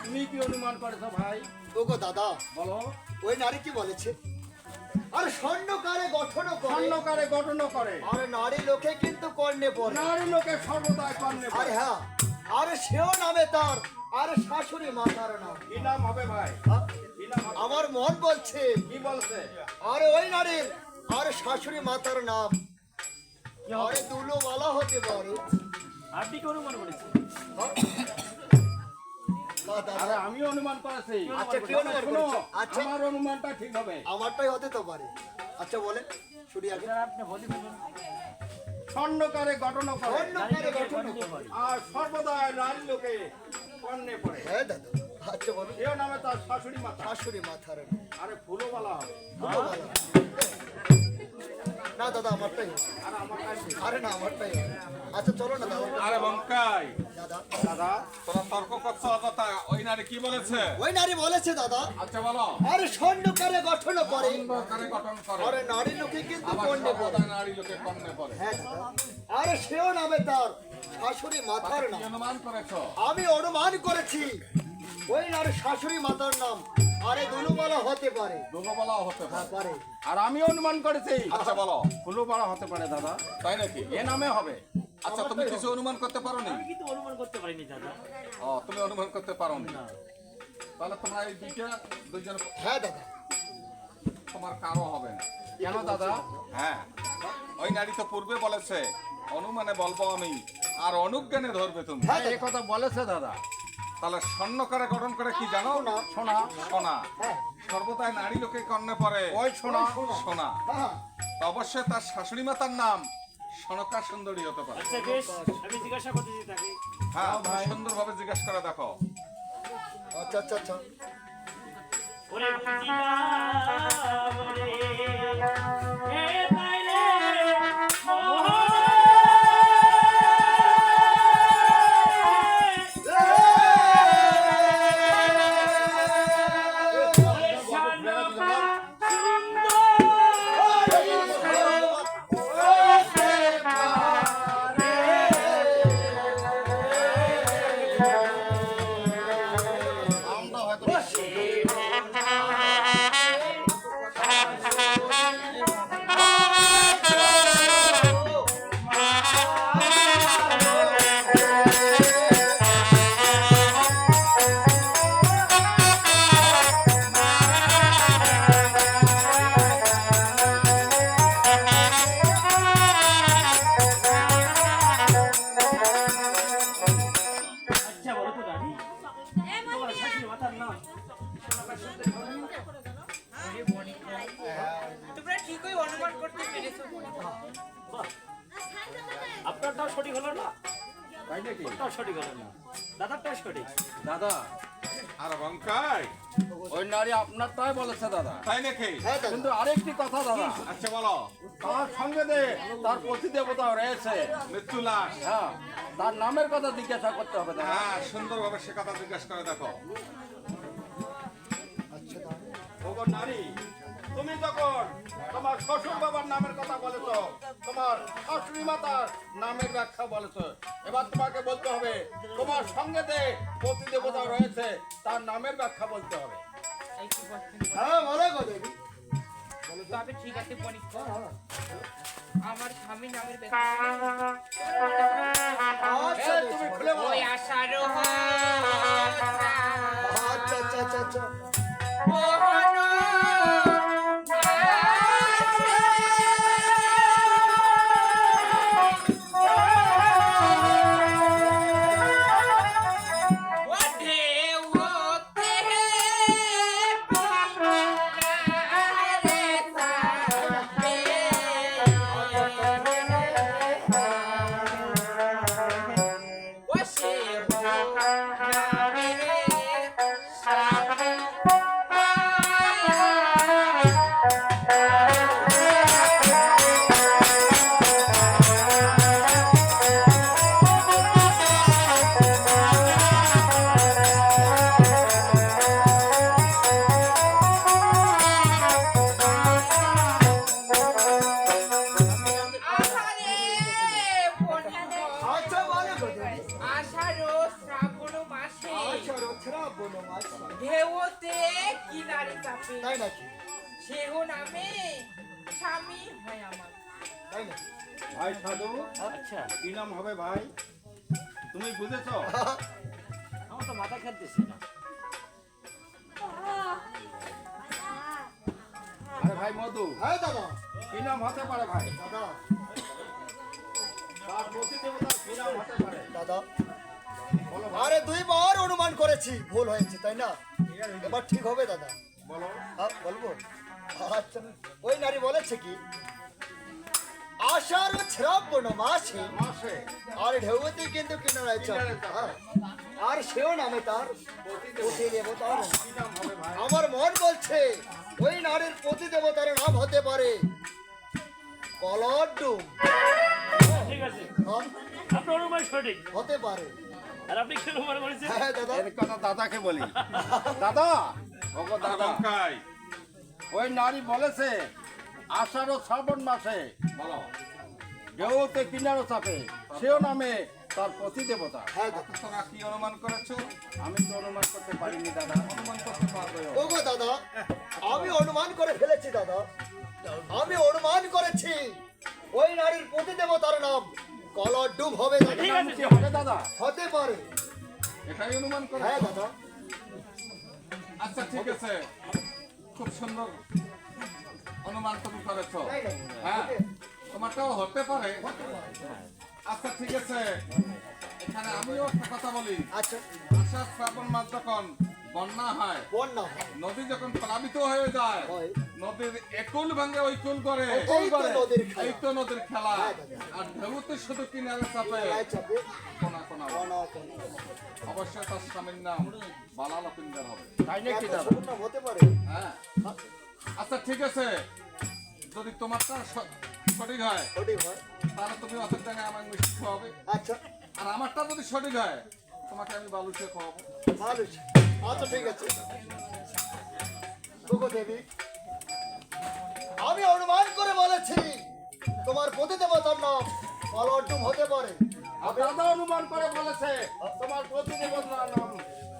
S3: তুমি কি অনুমান করেছো ভাই?
S2: ওগো দাদা
S3: বলো।
S2: ওই নারী কি বলেছে? আরে স্বর্ণকারে গঠন করে
S3: স্বর্ণকারে গঠন করে
S2: আরে নারী লোকে কিন্তু কর্ণে পড়ে।
S3: নারী লোকে সর্বদাই কর্ণে
S2: আরে
S3: পড়ে।
S2: হ্যাঁ আরে সেও নামে তার আরে শাশুড়ি মাতার নাম।
S3: কি নাম হবে ভাই?
S2: হ্যাঁ?
S3: কি নাম হবে?
S2: আমার মন বলছে
S3: কি বলছে?
S2: আরে ওই নারীর আরে শাশুড়ি মাতার নাম
S4: কি হবে?
S2: আরে দুলোওয়ালা হতে পারে।
S4: আপনি কি অনুমান করেছেন?
S2: হ্যাঁ? দাদা,
S3: আরে আমি অনুমান করেছি।
S2: আচ্ছা কি অনুমান
S3: শোনো,
S2: করেছো? আচ্ছা
S3: আমার অনুমানটা ঠিক হবে।
S2: আমারটাই হতে তো পারে। আচ্ছা বলেন শুনি আগে।
S4: স্যার, আপনি বলে দিবেন।
S3: স্বর্ণকারে গঠন করে
S2: স্বর্ণকারে গঠন
S4: নারী
S2: করে।
S4: করে।
S3: আর সর্বদাই নারী লোকে কর্ণে পড়ে।
S2: হ্যাঁ দাদা আচ্ছা বলো।
S3: এও নামে তার শাশুড়ি মাতা।
S2: শাশুড়ি মাথার নাম।
S3: আরে ফুলও বলা হবে।
S2: দুলোওয়ালা। না দাদা আমারটাই হবে।
S3: আর আমার কাছে
S2: আরে না আমারটাই হবে। আচ্ছা চলো না দাদা।
S1: আরে বঙ্কাই,
S2: দাদা
S3: দাদা
S1: তোরা তর্ক করছো অযথা। ওই নারী কি বলেছে?
S2: ওই নারী বলেছে দাদা
S1: আচ্ছা বলো।
S2: আরে স্বর্ণকারে গঠন করে
S1: স্বর্ণকারে গঠন করে
S2: আরে নারী লোকে কিন্তু
S1: আবার
S2: কর্ণে পড়ে।
S1: সর্বদা নারী লোকে কর্ণে পড়ে।
S2: হ্যাঁ দাদা আরে সেও নামে তার শাশুড়ি মাথার
S1: কি
S2: নাম।
S1: অনুমান করেছো?
S2: আমি অনুমান করেছি ওই নারী শাশুড়ি মাতার নাম আরে দুলুমালা হতে পারে।
S1: দুলোবালাও হতে
S2: হ্যাঁ
S1: পারে।
S2: পারে।
S3: আর আমি অনুমান করেছি
S1: আচ্ছা বলো,
S3: ফুলও বলা হতে পারে দাদা।
S1: তাই নাকি?
S3: এ নামে হবে।
S1: আচ্ছা তুমি কিছু অনুমান করতে পারো নি?
S4: আমি কিন্তু অনুমান করতে পারিনি দাদা।
S1: ও তুমি অনুমান করতে পারো নি।
S4: না।
S1: তাহলে তোমরা এই দুইজন
S2: হ্যাঁ দাদা
S1: তোমার কারো হবে না।
S3: কেন দাদা?
S1: হ্যাঁ, ওই নারী তো পূর্বে বলেছে অনুমানে বলবো আমি আর অনুজ্ঞানে ধরবে তুমি।
S2: হ্যাঁ
S3: এই কথা বলেছে দাদা।
S1: তাহলে স্বর্ণ করে গঠন করে কি জানো?
S2: সোনা
S1: সোনা।
S2: হ্যাঁ
S1: সর্বদাই নারী লোকে কর্ণে পড়ে
S3: ওই সোনা
S1: সোনা।
S2: হ্যাঁ
S1: তো অবশ্যই তার শাশুড়ি মাতার নাম সনকা সুন্দরী হতে পারে।
S4: আচ্ছা বেশ, আমি জিজ্ঞাসা করতেছি তাকে।
S1: হ্যাঁ, তুমি সুন্দরভাবে জিজ্ঞাসা করে দেখো।
S2: আচ্ছা আচ্ছা আচ্ছা
S4: ওরে বুঝিলা ওরে এ তাইলে ওরে শানকা
S3: আমরা হয়তো
S4: আচ্ছা বলো তো দাদি, তোমার শাশুড়ি মাতার নাম সোনাকা সুন্দরী বলো না?
S5: আরে বনিকর, তোমরা ঠিকই অনুমান করতে পেরেছো বনিকর।
S4: বাহ, আপনারটাও সঠিক হলো না,
S3: তাই নাকি
S4: ওটাও সঠিক হলো না, দাদারটাও সঠিক।
S3: দাদা?
S1: আর বঙ্কাই,
S3: ওই নারী আপনারটাই বলেছে দাদা,
S1: তাই নাকি?
S2: হ্যাঁ দাদা
S3: কিন্তু আরেকটি কথা দাদা,
S1: আচ্ছা বলো।
S3: তার সঙ্গে যে তার প্রতি দেবতা রয়েছে,
S1: মৃত্যুলাস।
S3: হ্যাঁ, তার নামের কথা জিজ্ঞাসা করতে হবে দাদা।
S1: হ্যাঁ, সুন্দরভাবে সে কথা জিজ্ঞাসা করে দেখো।
S2: আচ্ছা দাদা
S3: ওগো নারী, তুমি যখন তোমার শ্বশুর বাবার নামের কথা বলেছো, তোমার শাশুড়ি মাতার নামের ব্যাখ্যা বলেছো, এবার তোমাকে বলতে হবে তোমার সঙ্গে যে প্রতি দেবতা রয়েছে তার নামের ব্যাখ্যা বলতে হবে।
S5: এই কি বলছেন?
S2: হ্যাঁ বলে গো দেবী
S5: তবে ঠিক আছে বনিকর,
S2: হ্যাঁ
S5: আমার স্বামী নামের ব্যাপারে
S2: আচ্ছা
S3: এই, তুমি খুলে বলো।
S5: ওই আশার
S2: আচ্ছা আচ্ছা আচ্ছা আচ্ছা আচ্ছা বলে গো দেবী
S5: আষাঢ় শ্রাবণ মাসে
S2: আচ্ছা রোছরা বলো মাছ
S5: ঢেউতে কিনারে চাপে
S2: তাই নাকি
S5: সেহ নামে স্বামী হয় আমার।
S2: তাই নাকি
S3: ভাই সাধু,
S4: আচ্ছা,
S3: কি নাম হবে ভাই? তুমি বুঝেছো?
S4: আমার তো মাথা খেলতেছি না।
S3: আরে ভাই মধু,
S2: হ্যাঁ দাদা
S3: কি নাম হতে পারে ভাই?
S2: দাদা
S3: তার প্রতি দেবতা কি নাম হতে পারে?
S2: দাদা
S3: বলো ভাই,
S2: আরে দুইবার অনুমান করেছি ভুল হয়েছে তাই না এবার ঠিক হবে দাদা
S3: বলো।
S2: হ্যাঁ বলবো আচ্ছা ওই নারী বলেছে কি আষাঢ় শ্রাবণ মাসে
S3: মাসে
S2: আর ঢেউতে কিন্তু কিনারায় চাপে হ্যাঁ। আর সেও নামে তার প্রতি দেবতার নাম।
S3: কি নাম হবে ভাই?
S2: আমার মন বলছে ওই নারীর প্রতি দেবতার নাম হতে পারে কলড্ডুম
S4: ঠিক আছে,
S2: হ্যাঁ,
S4: আপনার অনুমান সঠিক।
S2: হতে পারে
S4: আর আপনি কি অনুমান করেছেন?
S2: হ্যাঁ দাদা
S3: এর কথা দাদাকে বলি। দাদা, ওগো
S1: আর
S3: দাদা,
S1: বঙ্কাই,
S3: ওই নারী বলেছে আষাঢ় শ্রাবণ মাসে
S1: বলো।
S3: ঢেউতে কিনারো চাপে, সেও নামে তার প্রতি দেবতা।
S2: হ্যাঁ দাদা
S1: তোরা কি অনুমান করেছো?
S3: আমি তো অনুমান করতে পারিনি দাদা।
S1: অনুমান করতে পারবে।
S2: ওগো দাদা আমি অনুমান করে ফেলেছি দাদা আমি অনুমান করেছি ওই নারীর প্রতি দেবতার নাম কলড্ডুম হবে দাদা
S4: ঠিক আছে,
S3: কি হবে দাদা?
S2: হতে পারে
S1: এটাই অনুমান করে।
S2: হ্যাঁ দাদা
S1: আচ্ছা ঠিক আছে, খুব সুন্দর অনুমান তুমি করেছো।
S2: তাই নাকি?
S1: হ্যাঁ, তোমারটাও হতে পারে। আচ্ছা ঠিক আছে, এখানে আমিও একটা কথা বলি।
S2: আচ্ছা
S1: আষাঢ় শ্রাবণ মাস যখন বন্যা হয়,
S2: বন্যা হয়।
S1: নদী যখন প্লাবিত হয়ে যায়,
S2: হয়।
S1: নদীর একুল ভাঙে ওই কুল করে,
S2: এই তো নদীর খেলা।
S1: এই তো নদীর খেলা।
S2: হ্যাঁ, দাদা।
S1: আর ঢেউতে শুধু কিনারে চাপে
S2: গায়ে চাপে
S1: কোনা কোনা বলে।
S2: বনা কোনা।
S1: অবশ্যই তার স্বামীর নাম বালা লকিন্দর হবে।
S4: তাই নাকি
S2: এত
S4: দাদা?
S2: শুভ নাম হতে পারে?
S1: হ্যাঁ, আচ্ছা ঠিক আছে, যদি তোমারটা সঠিক হয়
S2: সঠিক হয়।
S1: তাহলে তুমি অতের টাকা আমার মিষ্টি খাওয়াবে,
S2: আচ্ছা,
S1: আর আমারটা যদি সঠিক হয় তোমাকে আমি বালুচে খাওয়াবো।
S2: ভালো। আচ্ছা ঠিক আছে। গগো দেবী, আমি অনুমান করে বলেছি তোমার পতি দেবতার নাম অলড্ডুম হতে পারে।
S3: আর দাদা অনুমান করে বলেছে তোমার প্রতিদেবতার নাম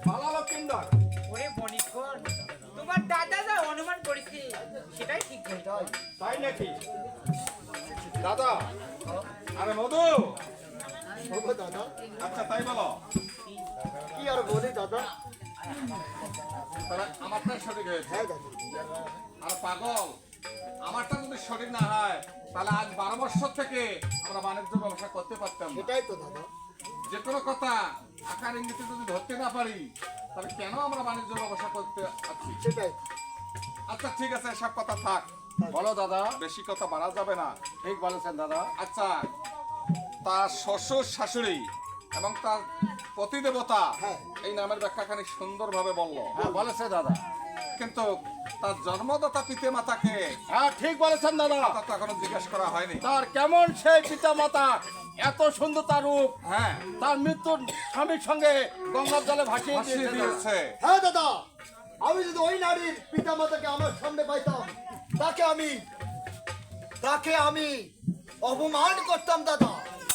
S3: বালা লক্ষিন্দর।
S5: ওরে বনিকন, তোমার দাদা যা অনুমান করেছে সেটাই ঠিক বলছে।
S2: তাই
S3: তাই নাকি দাদা?
S1: আরে মধু,
S2: গগো দাদা,
S1: আচ্ছা তাই বলো,
S2: কি আর বলি দাদা?
S1: তাহলে আমারটা সঠিক হয়েছে।
S2: হ্যাঁ দাদা,
S1: আর পাগল, আমারটা যদি সঠিক না হয় তাহলে আজ 12 বছর থেকে আমরা বাণিজ্য ব্যবসা করতে পারতাম না।
S2: সেটাই তো দাদা।
S1: যে কোনো কথা আকার ইঙ্গিতে যদি ধরতে না পারি তাহলে কেন আমরা বাণিজ্য ব্যবসা করতে আছি?
S2: সেটাই।
S1: আচ্ছা ঠিক আছে, সব কথা থাক,
S3: বলো দাদা।
S1: বেশি কথা বাড়া যাবে না।
S3: ঠিক বলেছেন দাদা।
S1: আচ্ছা, তার শ্বশুর শাশুড়ি এবং তার প্রতিদেবতা
S2: হ্যাঁ।
S1: এই নামের ব্যাখ্যাখানি সুন্দরভাবে বললো,
S3: হ্যাঁ বলেছে দাদা।
S1: কিন্তু তার জন্মদাতা পিতা মাতাকে
S3: হ্যাঁ ঠিক বলেছেন দাদা।
S1: তা তো এখনো জিজ্ঞেস করা হয়নি।
S3: তার কেমন সেই পিতা মাতা, এত সুন্দর তার রূপ,
S1: হ্যাঁ,
S3: তার মৃত্যুর স্বামীর সঙ্গে গঙ্গার জলে ভাসিয়ে
S1: ভাসিয়ে
S3: দিয়েছে দাদা।
S1: দিয়েছে।
S2: হ্যাঁ দাদা, আমি যদি ওই নারীর পিতা মাতাকে আমার সামনে পাইতাম, তাকে আমি অপমান করতাম দাদা।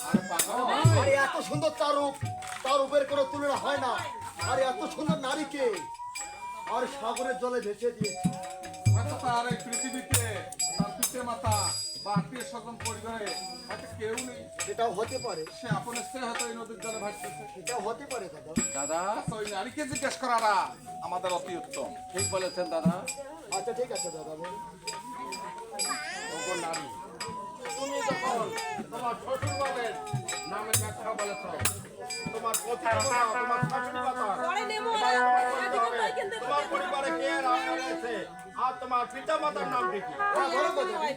S1: আরে পাগল,
S2: আরে এত সুন্দর তার রূপের কোনো তুলনা হয় না। আর এত সুন্দর নারীকে আর সাগরের জলে ভেসে দিয়েছে।
S1: হয়তো তার এই পৃথিবীতে তার পিতা মাতা বা আত্মীয় স্বজন পরিবারে হয়তো কেউ নেই,
S2: সেটাও হতে পারে,
S1: সে আপন স্ত্রী হয়তো এই নদীর জলে ভাসতেছে।
S2: সেটাও হতে পারে দাদা।
S3: দাদা
S1: আচ্ছা, ওই নারীকে জিজ্ঞেস করাটা আমাদের অতি উত্তম।
S3: ঠিক বলেছেন দাদা।
S2: আচ্ছা ঠিক আছে দাদা, বলুন।
S3: ওগো নারী, তুমি যখন তোমার শ্বশুর বাড়ির নামের ব্যাখ্যা বলেছ, তোমার প্রতিদেবতা, তোমার শাশুড়ি মাতা, তোমার পরিবারে কে রান্না রয়েছে, আর তোমার পিতা মাতার নামটি কি?
S2: হ্যাঁ, বলো তো দেবী।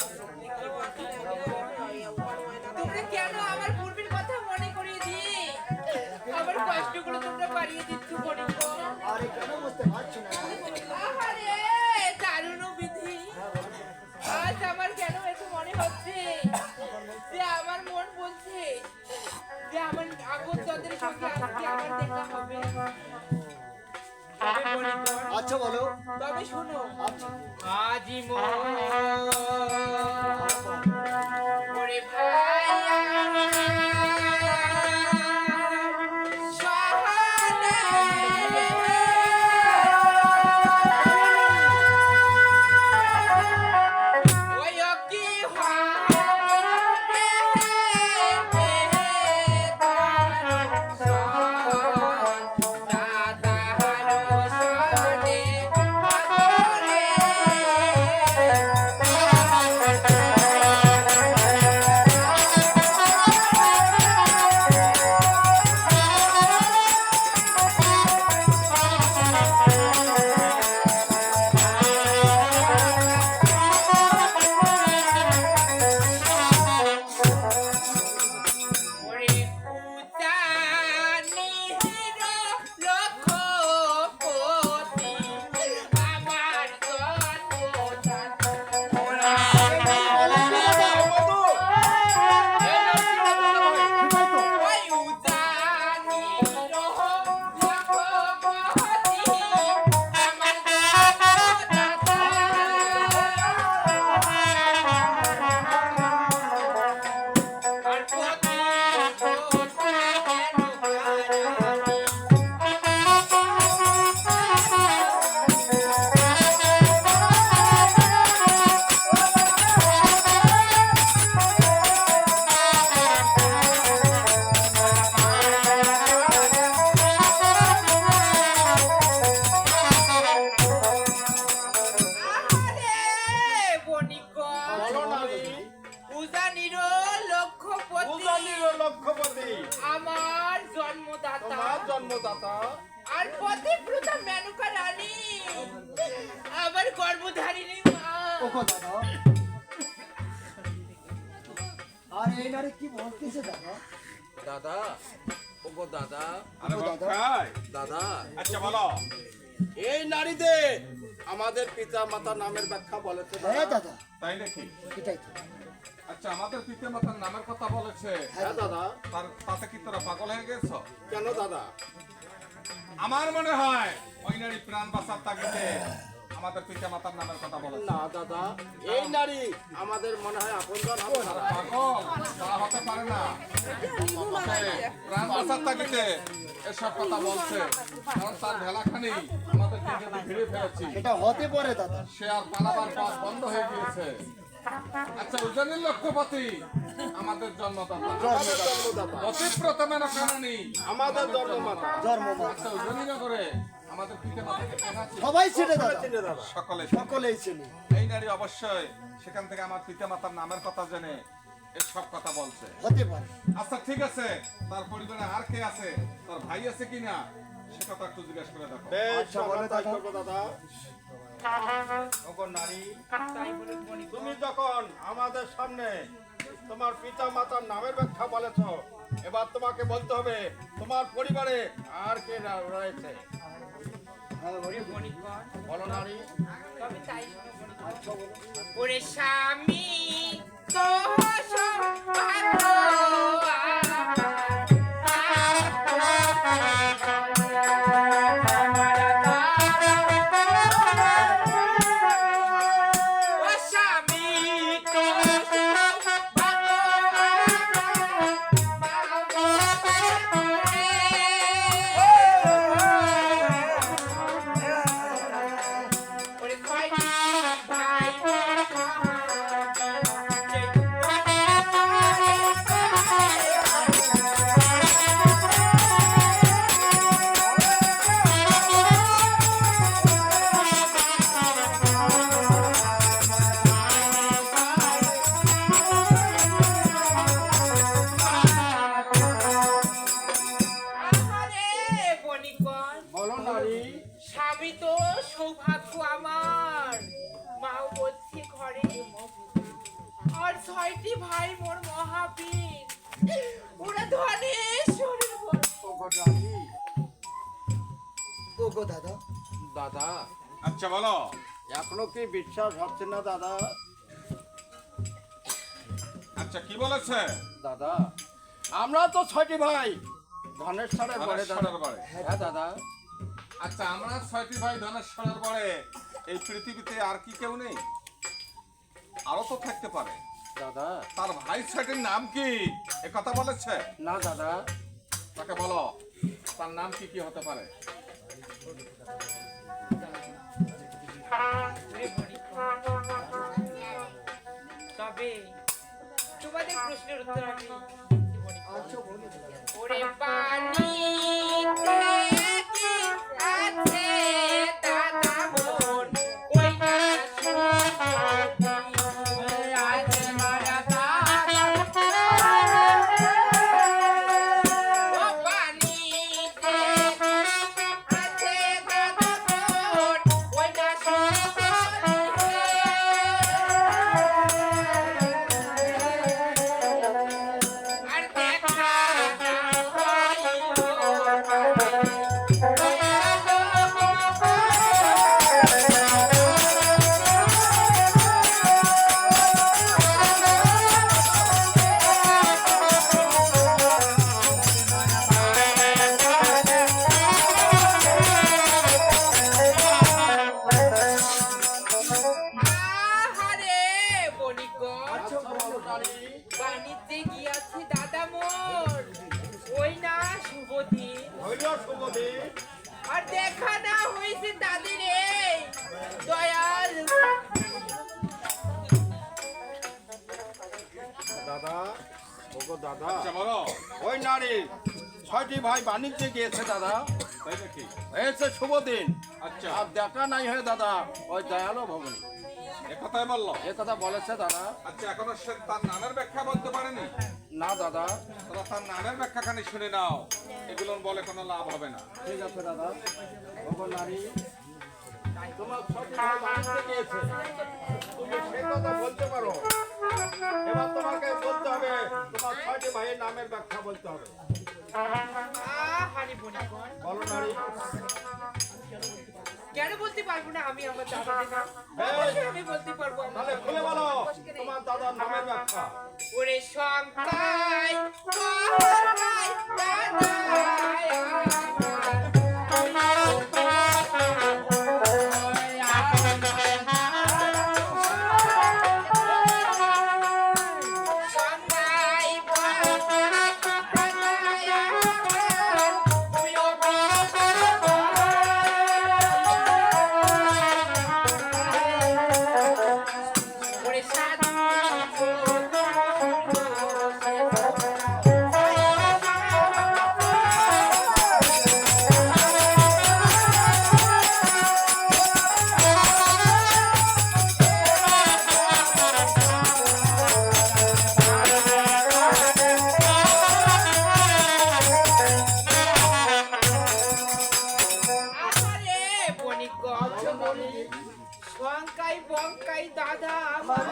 S5: তোমরা কেন আমার পূর্বের কথা মনে করিয়ে দিয়ে আমার কষ্টগুলো তোমরা বাড়িয়ে দিচ্ছ বনিকন?
S2: আরে কেন বুঝতে পারছি না?
S5: আহারে, দারুণ বিধি। আজ আমার কেন এত মনে হচ্ছে যে আমার মন বলছে যে আমার আগত তাদের সঙ্গে আজকে আমার দেখা হবে। তবে বনিকন,
S2: আচ্ছা বলো।
S5: তবে শোনো,
S2: আচ্ছা
S5: আজি ওরে ভাই
S3: লক্ষ্যপতি
S5: আমার জন্মদাতা
S3: তোমার জন্মদাতা
S5: আর পতিব্রতা মেনকা রানী আবার গর্ভধারিণী মা।
S2: ওগো দাদা, আর এই নারী কি বলতেছে দাদা?
S3: দাদা ওগো দাদা
S1: আরে
S2: ও
S1: বাপ
S2: দাদা।
S1: ভাই
S3: দাদা
S1: আচ্ছা বলো
S3: এই নারীদের আমাদের পিতা মাতা নামের ব্যাখ্যা বলেছে
S2: হ্যাঁ দাদা,
S1: তাই নাকি?
S2: এটাই তো।
S1: আচ্ছা আমাদের পিতা মাতার নামের কথা বলেছে,
S3: হ্যাঁ দাদা
S1: তাতে কি তোরা পাগল হয়ে গেছ?
S3: কেন দাদা
S1: আমার মনে হয় ওই নারী প্রাণ বাঁচার তাগিদে আমাদের পিতা মাতার নামের কথা বলেছে।
S3: না দাদা এই নারী আমাদের মনে হয় আপনজন হবে না।
S1: পাগল তা হতে পারে না, তবে প্রাণ বাঁচার তাগিদে এসব কথা বলছে, কারণ তার ভেলাখানি আমাদের দিকে ঘিরে ফেলেছি,
S2: এটা হতে পারে দাদা।
S1: সে আর পালাবার পথ বন্ধ হয়ে গিয়েছে। আচ্ছা উজানির লক্ষ্যপতি আমাদের জন্মদাতা,
S3: আমাদের জন্মদাতা
S1: পতিব্রতা মেনকা রানী
S3: আমাদের জন্মমাতা
S2: জন্মমা
S1: আচ্ছা উজানিনগরে আমাদের পিতা মাতাকে চেনা ছিল?
S2: সবাই ছেড়ে দাদা,
S3: চিনে দাদা
S1: সকলে
S2: সকলেই চেনে।
S1: এই নারী অবশ্যই সেখান থেকে আমার পিতা মাতার নামের কথা জেনে এসব কথা বলছে।
S2: হতে পারে।
S1: আচ্ছা ঠিক আছে, তার পরিবারে আর কে আছে, তার ভাই আছে কিনা সে কথা একটু জিজ্ঞেস করে দেখো।
S3: বেশ
S2: আচ্ছা, বলো
S3: আমরা তাই
S2: দাদা।
S3: করবো দাদা ওগো নারী
S5: তাই বলুন বণিক।
S3: তুমি যখন আমাদের সামনে তোমার পিতা মাতার নামের ব্যাখ্যা বলেছ, এবার তোমাকে বলতে হবে তোমার পরিবারে আর কে রয়েছে।
S2: হ্যাঁ, বলি।
S5: বণিকগণ,
S3: বলো নারী
S5: তবে তাই শোনো বণিকগণ। ওরে স্বামী তোর সৌভাগ্য ও স্বামী তোর ওরে ভাই ভাই আহারে বণিকগণ,
S3: বলো নারী
S5: স্বামী তো সৌভাগ্য আমার, মাও বলছে ঘরে, আর 6টি ভাই মোর মহাবীর, ওরা ধনেশ্বরের বর।
S3: ওগো নারী
S2: ওগো দাদা,
S3: দাদা
S1: আচ্ছা বলো
S3: এখনো কি বিশ্বাস হচ্ছে না দাদা?
S1: আচ্ছা কি বলেছে?
S3: দাদা আমরা তো 6টি ভাই ধনেশ্বরের পরে দাদা।
S1: ধনেশ্বরের বরে।
S3: হ্যাঁ দাদা
S1: আচ্ছা আমরা 6টি ভাই ধনেশ্বরের পরে এই পৃথিবীতে আর কি কেউ নেই? আরো তো থাকতে পারে।
S3: দাদা
S1: তার ভাই 6টির নাম কি এ কথা বলেছে?
S3: না দাদা
S1: তাকে বলো তার নাম কি কি হতে পারে?
S5: তবে তোমাদের প্রশ্নের উত্তর আমি
S2: আচ্ছা বলি দাদা।
S5: ওরে পানিতে কি আছে দাদা মন, ওই না সুমতি আছে মারা দাদা। ও পানিতে কি আছে দাদা মন, ওই না সুমতি। আর দেখা আহারে বণিকগণ,
S3: আচ্ছা বলো নারী
S5: বাণিজ্যে গিয়াছে দাদা মোর, ওই না শুভদিন,
S3: হইল শুভদিন
S5: আর দেখা না হয়েছে তাদের এই দয়াল।
S3: দাদা ওগো দাদা
S1: আচ্ছা বলো
S3: ওই নারী 6টি ভাই বাণিজ্যে গিয়েছে দাদা,
S1: তাই নাকি?
S3: হয়েছে শুভদিন
S1: আচ্ছা
S3: আর দেখা নাই হয় দাদা ওই দয়ালো ভবনী
S1: এ কথাই বললো।
S3: এ কথা বলেছে দাদা।
S1: আচ্ছা এখনো সে তার নামের ব্যাখ্যা বলতে পারেনি?
S3: না দাদা।
S1: তোরা তার নামের ব্যাখ্যাখানি শুনে নাও, এগুলো বলে কোনো লাভ হবে না।
S3: ঠিক আছে দাদা। ওগো নারী, তোমার সঠিক ভাই বাণিজ্যে গিয়েছে, তুমি সে কথা বলতে পারো। এবার তোমাকে বলতে হবে, তোমার 6টি ভাইয়ের নামের ব্যাখ্যা বলতে হবে।
S5: হানি বনিকন,
S3: বলো নারী।
S5: কেন বলতে পারবো না আমি আমার দাদাদের নাম? অবশ্যই আমি বলতে পারবো।
S3: তাহলে খুলে বলো তোমার দাদার নামের ব্যাখ্যা।
S5: ওরে সংখ্যায় সংখ্যায় দাদায় সংখ্যায় বঙ্কাই দাদা আমার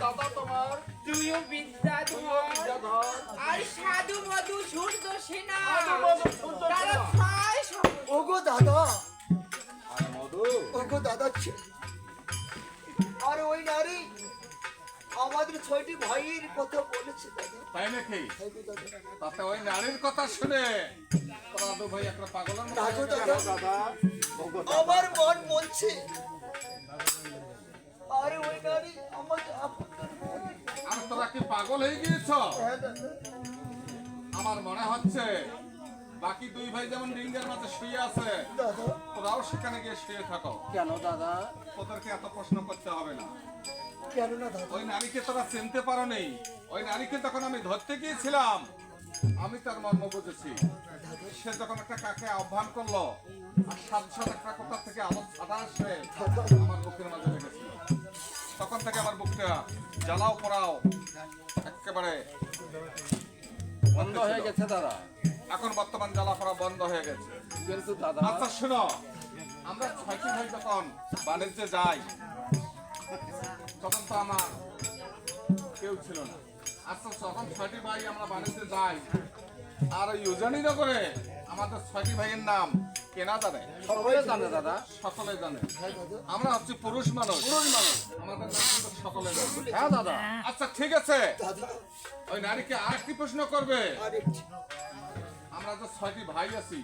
S3: দাদা তোমার
S5: তুইও বিদ্যাধর
S3: বিদ্যাধর,
S5: আর সাধু মধু সূর্য সেনা
S3: সাধু মধু সূর্য
S5: তারা
S3: সেনা।
S5: ছয় সম-
S2: ওগো দাদা,
S3: আর মধু।
S2: ওগো দাদা, আর ওই নারী আমাদের 6টি ভাইয়ের কথা বলেছে দাদা।
S1: তাই নাকি?
S2: হ্যাঁ গো দাদা।
S1: তাতে ওই নারীর কথা শুনে তোরা দু ভাই একটা পাগলের মতো
S2: দাদু
S1: হয়ে গেল।
S2: দাদা,
S3: দাদা, ওগো দাদা।
S2: আমার মন বলছে আরে ওই নারী আমাদের আপন বোন।
S1: আর তোরা কি পাগল হয়ে গিয়েছ?
S2: হ্যাঁ দাদা।
S1: আমার মনে হচ্ছে বাকি দুই ভাই যেমন রিঙ্গের মাঝে শুয়ে আছে,
S2: দাদা,
S1: তোরাও সেখানে গিয়ে শুয়ে থাকো।
S3: কেন দাদা?
S1: তোদেরকে এত প্রশ্ন করতে হবে না।
S2: কেন না দাদা?
S1: ওই নারীকে তোরা চিনতে পারো নি। ওই নারীকে তখন আমি ধরতে গিয়েছিলাম, আমি তার মর্ম বুঝেছি। সে যখন একটা কাকে আহ্বান করলো আর সাত একটা কোথা থেকে আলোক ছাড়া আসে আমার বুকের মাঝে লেগেছিল, তখন থেকে আমার বুকটা জ্বালাও পোড়াও একেবারে
S3: বন্ধ হয়ে গেছে দাদা।
S1: এখন বর্তমান জ্বালা পোড়া বন্ধ হয়ে গেছে।
S3: কিন্তু দাদা,
S1: আচ্ছা শোনো, আমরা 6টি ভাই যখন বাণিজ্যে যাই তখন তো আমার কেউ ছিল না। আচ্ছা যখন 6টি ভাই আমরা বাণিজ্যে যাই, আর ওই উজানিনগরে আমাদের 6টি ভাইয়ের নাম কেনা জানে,
S3: সকলে জানে দাদা।
S1: সকলে জানে।
S2: হ্যাঁ দাদা।
S1: আমরা হচ্ছে পুরুষ মানুষ, আমাদের নাম কিন্তু সকলে জানে।
S3: হ্যাঁ দাদা।
S1: আচ্ছা ঠিক আছে,
S2: দাদা,
S1: ওই নারীকে আরেকটি প্রশ্ন করবে।
S2: আরেকটি।
S1: আমরা যে 6টি ভাই আছি,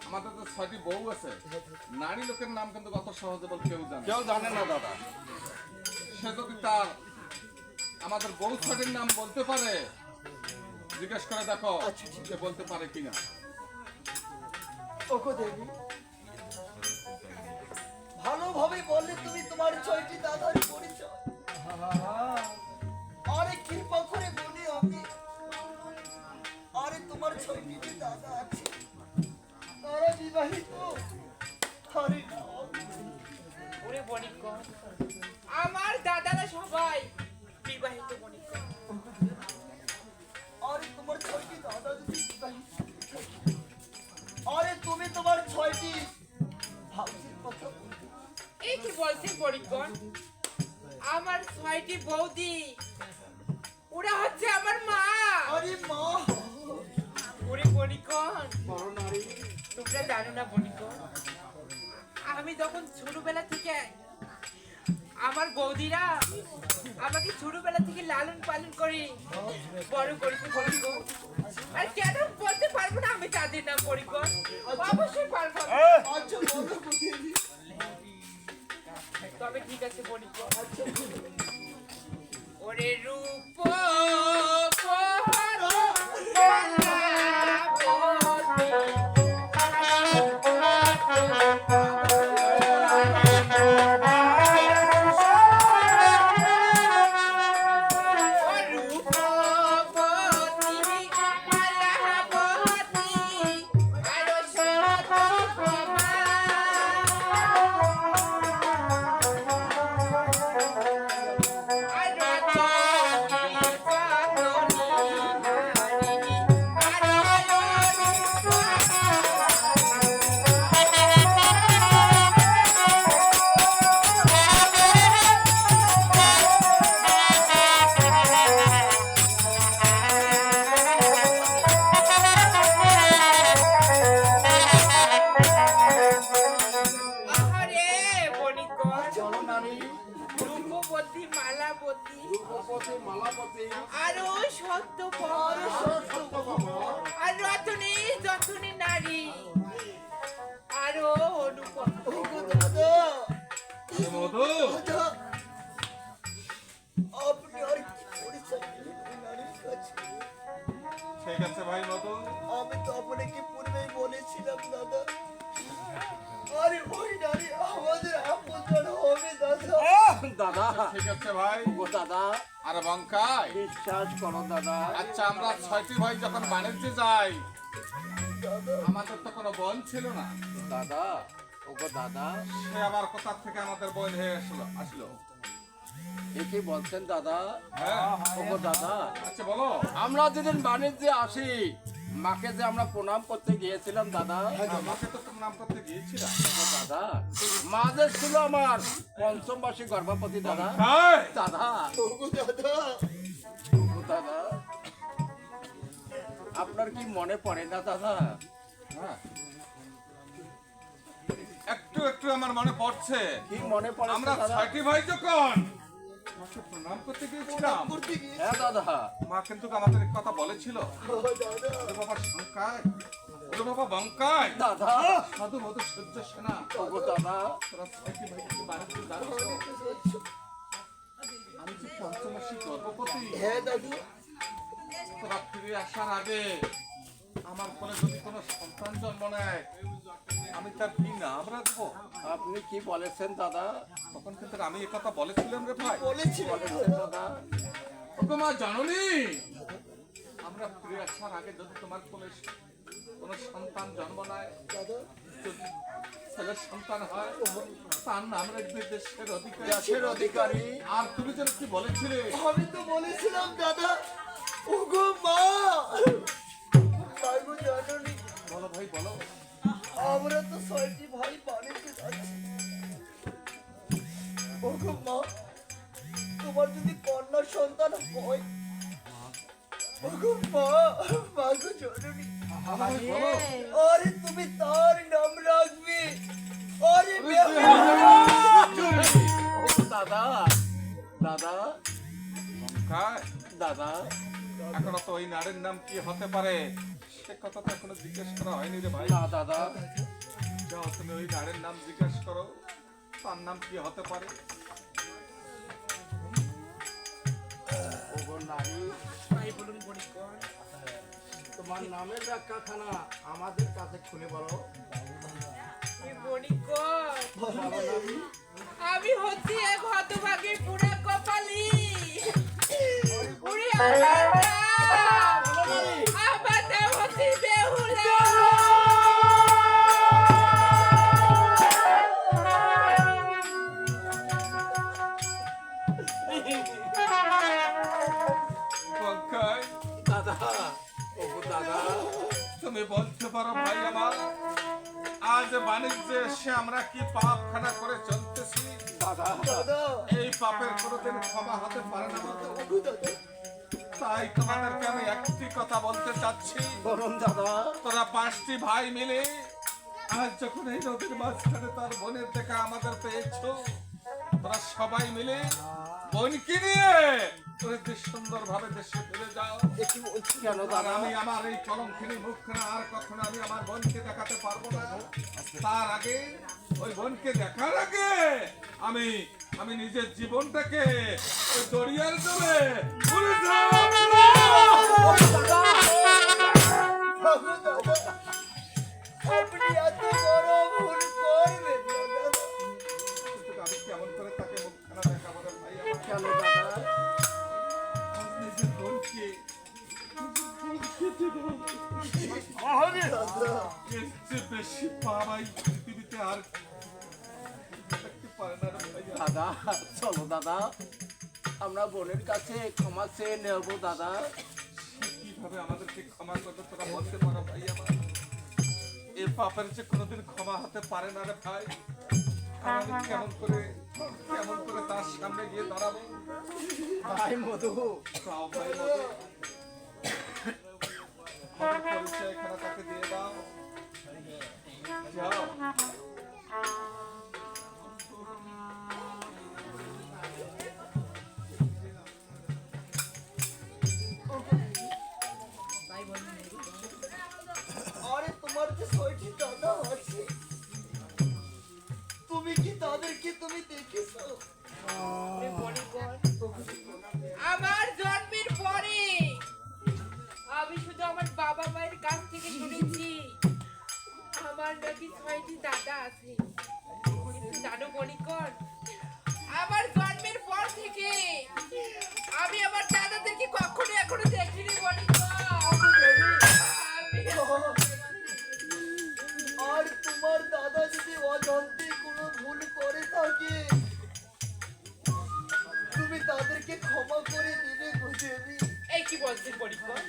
S1: আমাদের তো 6টি বউ আছে, নারী লোকের নাম কিন্তু কত সহজে বল কেউ জানে না।
S3: কেউ জানে না দাদা।
S1: সে যদি তার আমাদের বউ 6টির নাম বলতে পারে, জিজ্ঞেস করে দেখো সে বলতে পারে কিনা।
S2: ওগো দেবী, ভালোভাবে বললে তুমি তোমার 6টি দাদার পরিচয়। আরে কৃপা করে বলি আমি, আরে তোমার 6টি যে দাদা আছে তারা বিবাহিত। আরে না,
S5: ওরে বনিকন, আমার দাদারা সবাই বিবাহিত বনিকন।
S2: আরে তোমার 6টি দাদা যদি বিবাহিত, আরে তুমি তোমার 6টি ভাবছির কথা বলতে।
S5: এই কি বলছেন বনিকন? আমার 6টি বৌদি, ওরা হচ্ছে আমার মা।
S2: আরে মা,
S5: ওরে বনিকন,
S3: বড় নারী।
S5: তোমরা জানো না বনিকন, আমি যখন ছোটবেলা থেকে আমার বৌদিরা আমাকে ছোটবেলা থেকে লালন পালন করে বড় করেছে বনিকন। আর কেন বলতে পারবো না আমি তাদের নাম বনিকন? অবশ্যই পারবো।
S2: আচ্ছা বলো গো দেবী।
S5: তবে ঠিক আছে বনিকন। ওরে রূপ
S3: সভাপতি
S5: আরো সত্যপর
S3: আরো সত্যবাবর
S5: আর রতনে যতনে নারী আরো অনুপম
S2: ওগো দাদা
S1: এ মধু
S2: দাদা আপনি আর কি করেছেন এই নারীর কাছে?
S1: ঠিক আছে ভাই মধু,
S2: আমি তো আপনাকে পূর্বেই বলেছিলাম দাদা, আরে ওই নারী আমাদের আপনজন হবে দাদা।
S6: দাদা
S1: ঠিক আছে ভাই।
S6: ও দাদা
S1: আর বঙ্কাই,
S6: বিশ্বাস করো দাদা
S1: আচ্ছা আমরা 6টি ভাই যখন বাণিজ্যে যাই,
S2: দাদা
S1: আমাদের তো কোনো বোন ছিল না,
S6: দাদা ওগো দাদা
S1: সে আবার কোথা থেকে আমাদের বোন হয়ে আসলো।
S6: এ কি বলছেন দাদা
S1: হ্যাঁ,
S6: ওগো দাদা
S1: আচ্ছা বলো।
S6: আমরা যেদিন বাণিজ্যে আসি মাকে যে আমরা প্রণাম করতে গিয়েছিলাম দাদা
S1: আমাকে তো প্রণাম করতে গিয়েছিলাম।
S6: ওগো দাদা মা যে ছিল আমার পঞ্চম মাসে গর্ভবতী দাদা
S1: তাই?
S6: দাদা
S2: ওগো দাদা
S6: ওগো দাদা আপনার কি মনে পড়ে না দাদা
S1: হ্যাঁ। একটু একটু আমার মনে পড়ছে,
S6: কি মনে পড়ে
S1: আমরা
S6: দাদা
S1: 6টি ভাই যখন মাকে প্রণাম করতে গিয়েছিলাম,
S2: করতে গিয়ে
S6: হ্যাঁ দাদা
S1: মা কিন্তু আমাদের এক কথা বলেছিল,
S2: ও দাদা
S1: ওরে বাবা শঙ্কায়, ওরে বাবা বঙ্কায়,
S6: দাদা
S1: সাধু মধু সূর্য সেনা,
S6: ওগো দাদা
S1: তোরা 6টি ভাই কিন্তু বাণিজ্যে যাচ্ছ। আমি যে পঞ্চমাসী গর্ভবতী,
S2: হ্যাঁ দাদু
S1: তোরা ফিরে আসার আগে আমার কোলে যদি কোনো সন্তান জন্ম নেয়, আমি তার কি নাম রাখবো?
S6: আপনি কি বলেছেন দাদা
S1: তখন কিন্তু আমি এ কথা বলেছিলাম রে ভাই।
S2: বলেছিলেন
S6: বলেছেন দাদা
S1: ওগো মা জাননি, আমরা ফিরে আসার আগে যদি তোমার কোলে কোনো সন্তান জন্ম নেয়,
S2: দাদা
S1: যদি ছেলের সন্তান হয়, তার নাম রাখবে দেশের অধিকারী।
S6: দেশের অধিকারী
S1: আর তুমি যেন কি বলেছিলে,
S2: আমি তো বলেছিলাম দাদা ওগো মা পাগো জাননি
S1: বলো ভাই বলো।
S2: আমরা তো 6টি ভাই বাণিজ্যে যাচ্ছি ওগো মা, তোমার যদি কন্যা সন্তান হয় ওগো মা পাগো জাননি
S1: ভাই বলো।
S2: আরে তুমি তার নাম রাখবে আরে
S6: ওগো দাদা দাদা
S1: খায়,
S6: দাদা
S1: এখনো তো ওই নারীর নাম কি হতে পারে সে কথা তো এখনো জিজ্ঞেস করা হয়নি রে ভাই।
S6: না দাদা
S1: যাও তুমি ওই নারীর নাম জিজ্ঞেস করো, তার নাম কি হতে পারে।
S6: ওগো নারী
S5: ভাই বলুন বণিকগণ
S3: তোমার নামের ব্যাখ্যাখানা আমাদের কাছে খুলে বলো।
S5: বণিকগণ আমি হচ্ছি এক হতভাগী পুরা কপালি পুরি আমার নাম হচ্ছে বেহুলা
S1: বঙ্কাই,
S6: দাদা ওগো দাদা
S1: তুমি বলতে পারো ভাই আমার, আজ বাণিজ্যে এসে আমরা কি পাপ খানা করে চলতেছি,
S6: দাদা
S2: দাদা
S1: এই পাপের কোনোদিন ক্ষমা হতে পারে না।
S2: ওগো দাদা
S1: তাই তোমাদেরকে আমি একটি কথা বলতে চাচ্ছি,
S6: বলুন দাদা
S1: তোরা 5টি ভাই মিলে আজ যখন এই নদীর মাঝখানে তার বোনের দেখা আমাদের পেয়েছো, তোরা সবাই মিলে বোনকে নিয়ে তোরা যে সুন্দর ভাবে দেশে ফিরে যাও।
S2: একটু বলছি
S6: কেন
S1: আর
S6: দাদা
S1: আমি আমার এই কলঙ্কিনী মুখখানা আর কখনো আমি আমার বোনকে দেখাতে পারবো না। তার আগে ওই বোনকে দেখার আগে আমি আমি নিজের জীবনটাকে ওই দরিয়ার জলে পুরে
S2: ওগো দাদা আপনি এত বড় ভুল করবেন না দাদা
S1: আমি কেমন করে তাকে মুখখানা দেখাবো রে ভাই আমার?
S6: কেন দাদা
S1: আজ নিজের বোনকে
S2: দাদা
S1: এর চেয়ে বেশি পাপ এই পৃথিবীতে আর দেখতে পারে না রে ভাই।
S6: দাদা চলো দাদা আমরা বোনের কাছে ক্ষমা চেয়ে নেবো দাদা
S1: কিভাবে আমাদেরকে ক্ষমা করবে তোরা বলতে পারো ভাই আমার? এ পাপের যে কোনোদিন ক্ষমা হতে পারে না রে ভাই। আর আমি কেমন করে তার সামনে গিয়ে দাঁড়াবো?
S6: ভাই মধু
S1: তাও ভাই মতো আমার পরিচয় এখানে তাকে দিয়ে দাও। যাও।
S5: ছয়টি দাদা আছে, কিন্তু জানো বণিকর, আমার জন্মের পর থেকে আমি আমার দাদাদেরকে কখনো এখনো দেখিনি বণিকর।
S2: আর তোমার দাদা যদি অজান্তে কোনো ভুল করে থাকে তুমি তাদেরকে ক্ষমা করে দিবে গো দেবী।
S5: এই কি বলছেন বণিকর?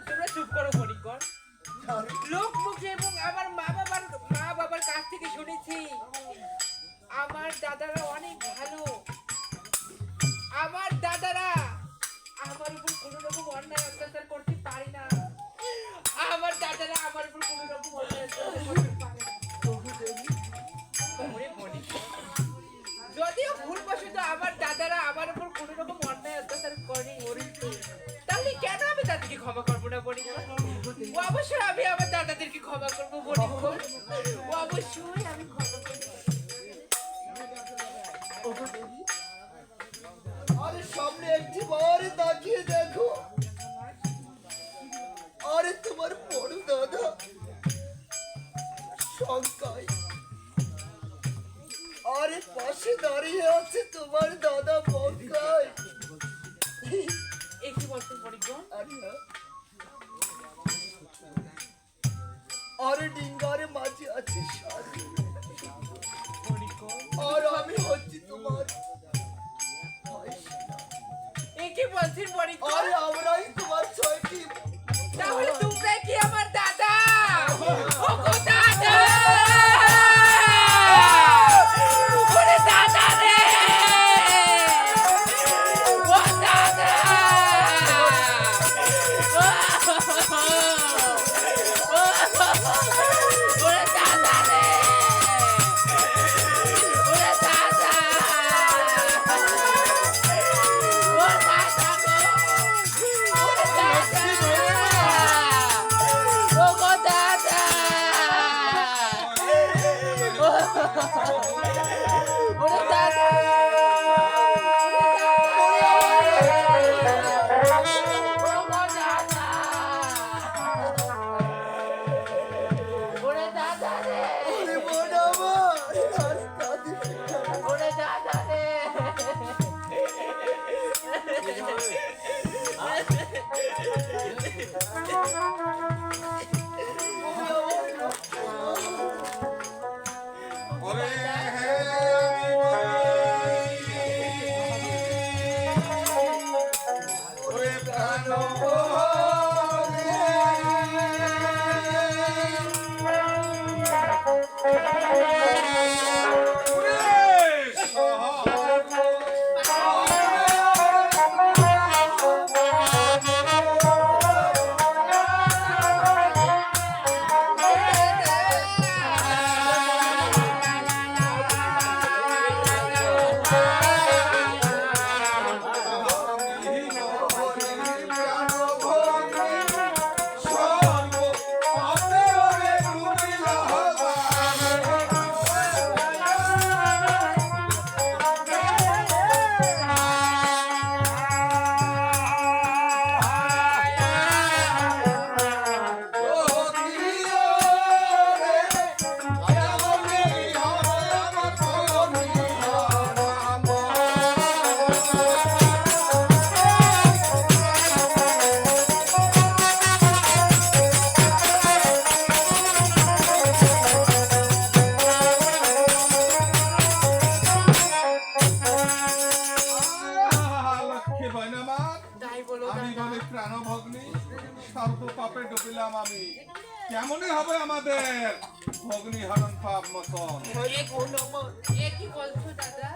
S5: তোমরা চুপ করো বণিকর। লোক মুখে এবং আমার মা বাবার কাছ থেকে শুনেছি আমার দাদারা অনেক ভালো। আমার দাদারা আমার উপর কোনো রকম অন্যায় অত্যাচার করতে পারে না। আমার দাদারা আমার উপর কোনো রকম অন্যায় অত্যাচার করতে পারে না। ওরে বণিকর, যদিও ভুলবশত আমার দাদারা আমার উপর কোনো রকম অন্যায় অত্যাচার করে, তাহলে কেন আমি তাদেরকে ক্ষমা করবো না বণিকর? অবশ্যই আমি আমার দাদাদেরকে ক্ষমা করবো বণিকর, অবশ্যই আমি ক্ষমা করবো।
S2: আরে সামনে একটি বার তাকিয়ে দেখো, আরে তোমার বড় দাদা শঙ্কায়, আরে পাশে দাঁড়িয়ে আছে তোমার দাদা বঙ্কায়।
S5: এই কি বলছেন বণিকর?
S2: আরে হ্যাঁ। আরে ডিঙ্গারে মাঝে আছে সারি,
S5: বণিকর,
S2: আর আমি হচ্ছি তোমার
S5: এই কি বলছেন বণিকর?
S2: আরে আমরাই তোমার ছয়টি।
S5: তাহলে তোমরা কি আমার দাদা? ওগো দাদা! ওরে দাদা রে! ও দাদা! ওরে দাদা রে! ওরে দাদা! ও দাদা গো! ওরে দাদা! ওগো দাদা! ওরে দাদা! ওগো দাদা! ওরে দাদা রে!
S2: আরে বোন আমার, আরে কাঁদিস না।
S5: ওরে দাদা রে!
S1: ওরে হে ওরে প্রাণ
S5: তাই বলো
S1: আমি
S5: দাদা।
S1: বলে প্রাণভগ্নি সর্ব পাপে ডুবিলাম আমি, কেমনই হবে আমাদের ভগ্নি হরণ পাপ মতন।
S2: আরে বোন আমার,
S5: এ কি বলছো দাদা?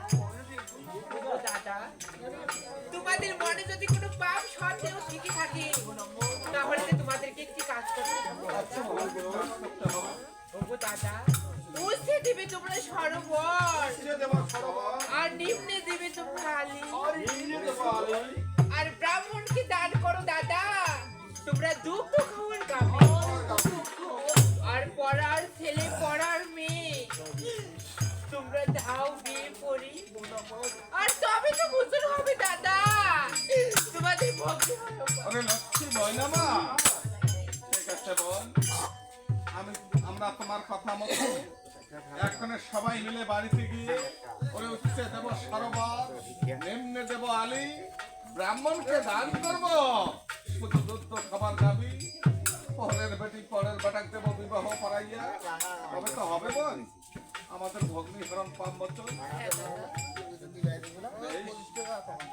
S5: ওগো দাদা, তোমাদের মনে যদি কোনো পাপ সন্দেহ থেকে থাকে তাহলে তো তোমাদেরকে একটি কাজ করতে হবে। ওগো দাদা, উচ্চে দিবে তোমরা সরোবর আর নিম্নে দিবে তোমরা আলি, আর ব্রাহ্মণকে দান করো দাদা তোমরা দুগ্ধ খাওয়ার গাবে, আর পড়ার ছেলে পড়ার মেয়ে তোমরা দাও বিয়ে পড়ি, আর তবে তো বুঝুন হবে দাদা তোমাদের ভক্তি হবে।
S1: আরে লক্ষ্মী বয়না মা, ঠিক আছে বোন, আমরা তোমার কথা মতো এখন সবাই মিলে বাড়িতে গিয়ে ওরে উচ্চে দেব সরোবর, নিম্নে দেব আলী, ব্রাহ্মণকে দান করব, শুধু দুধ খাবার যাবি, পরের বেটি পরের বেটাক দেব বিবাহ পড়াইয়া, তবে তো হবে বোন আমাদের ভগ্নী হরণ পাম বছর।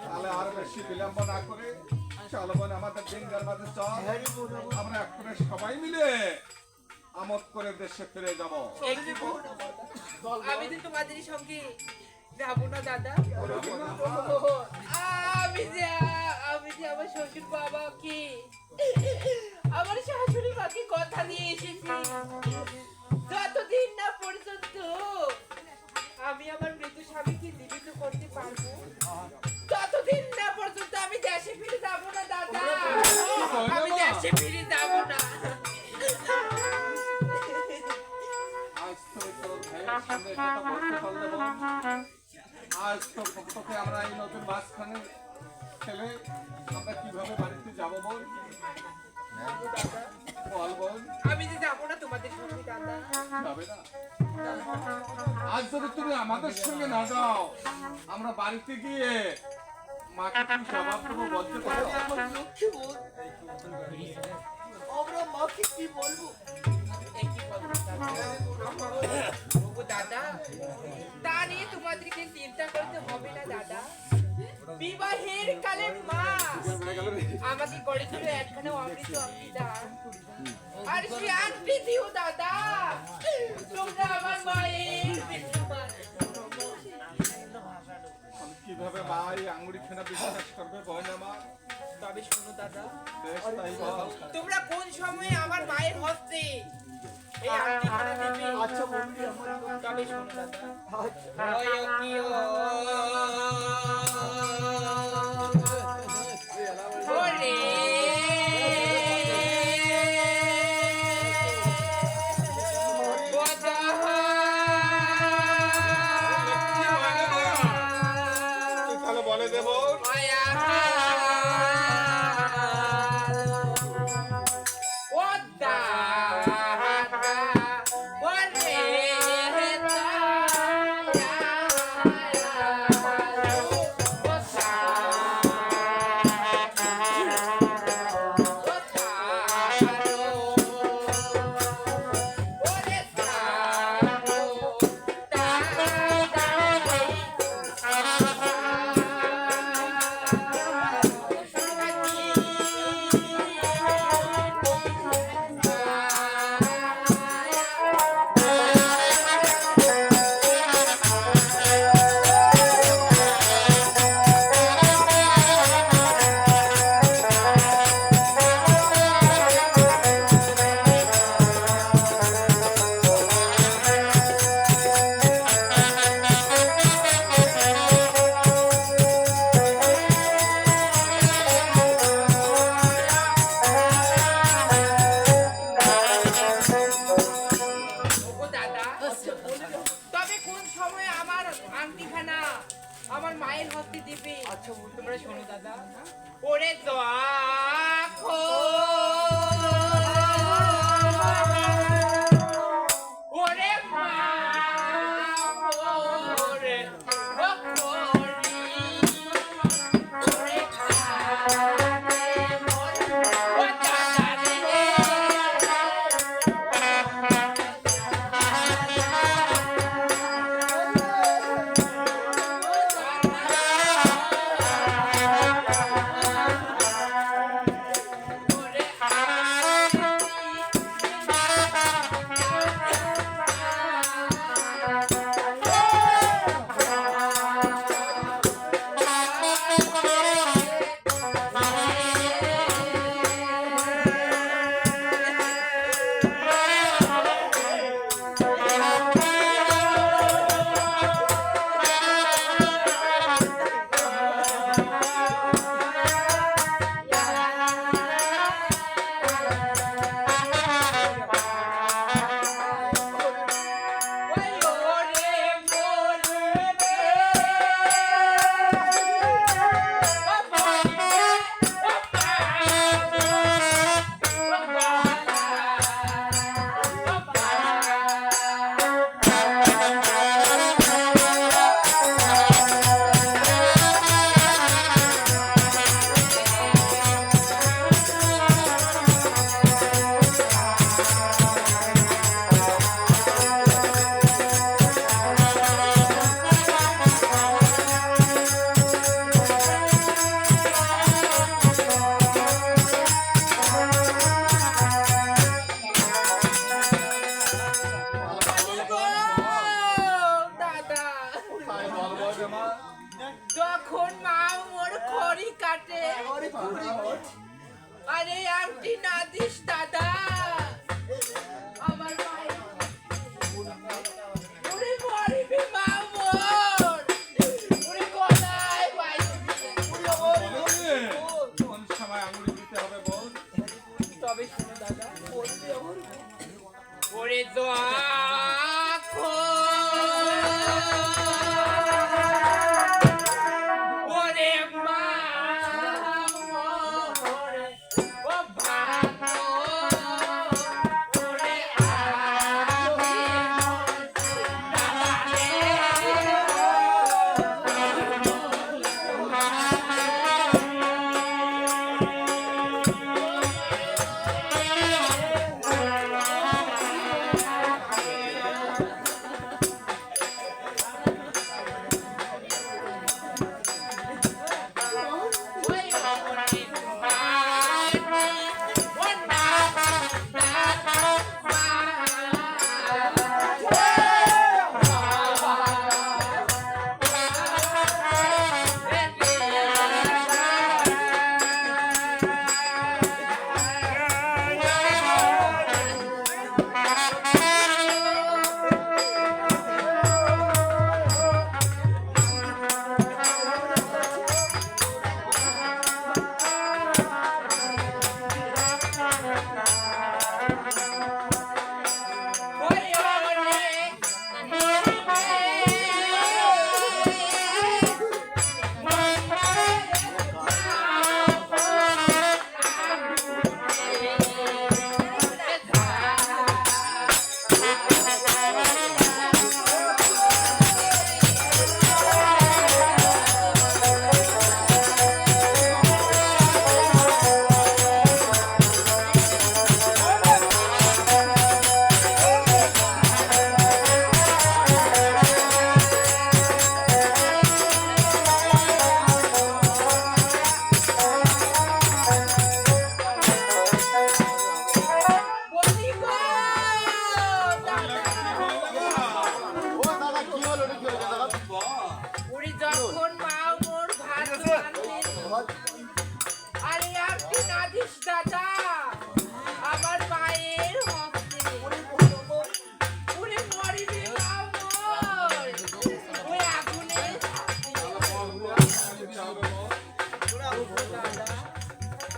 S1: তাহলে আর বেশি বিলম্ব না করে চলো বোন আমাদের ডিঙ্গার মাঝে চল, আমরা এখন সবাই মিলে আমোদ করে দেশে ফিরে যাবো।
S5: আমি তো তোমাদের সঙ্গে যাবো না দাদা। আমি যে আমার শ্বশুর বাবাকে আমার শাশুড়ি মাকে কথা দিয়ে এসেছি, যতদিন না পর্যন্ত আমি আমার মৃত স্বামীকে জীবিত করতে পারবো ততদিন না পর্যন্ত আমি দেশে ফিরে যাবো না দাদা। আমি দেশে ফিরে যাবো না।
S1: আজ তো তোর ভাইয়ের সঙ্গে কথা বলতে পারলে বোন, আজ তো তোকে আমরা এই নতুন মাঝখানে ফেলে আমরা কিভাবে বাড়িতে যাবো বোন? বল বোন,
S5: আমি যে যাবো না তোমাদের সঙ্গে দাদা।
S1: যাবে না? আজ যদি তুমি আমাদের সঙ্গে না যাও, আমরা বাড়িতে গিয়ে মাকে কি জবাব দেবো বলতে পারো?
S2: আমরা মাকে কি বলবো?
S5: ও দাদা, তা নিয়ে তোমাদেরকে চিন্তা করতে হবে না দাদা। বিবাহের কালে মা আমাকে করেছিল একখানা অমৃত অমৃতান, আর সে আংটি দিও দাদা। তোমরা আমার মায়ের বিদ্যমান।
S1: কিভাবে মা এই আঙুরি খেনা বিশ্বাস করবে বোন আমার?
S5: তবে শোনো দাদা,
S1: বেশ তাই বল।
S5: তোমরা কোন সময়ে আমার মায়ের হস্তে এই আংটিখানা দেবে?
S2: আচ্ছা বন্ধু আমার
S5: তবে শোনো দাদা।
S2: আচ্ছা।
S5: ওই কি ওরে
S1: তাহলে বলে দেবো
S5: আমার মায়ের হস্তে দিবে।
S2: আচ্ছা
S5: তোমরা শোনো দাদা। ওরে দেখো ওরে মা ওরে ওরে আরে আপনি না দিস দাদা আমার মায়ের ওরে মরিবি মামর ওরে গলায় বাইরে
S1: বলে, কোন সময় আঙুলি দিতে হবে বল?
S5: তবে শুনো দাদা বলতে ওরে দোয়া ওরে মা ওরে ও ভালো ওরে
S2: ও দাদা কি হলো রে, কি হলো দাদা?
S5: উনি যখন মা মোর ভাত রাঁধলেন, আরে আপনি না দিস দাদা আমার মায়ের হস্তে উনি মরিবি মা মোর ওই আগুনে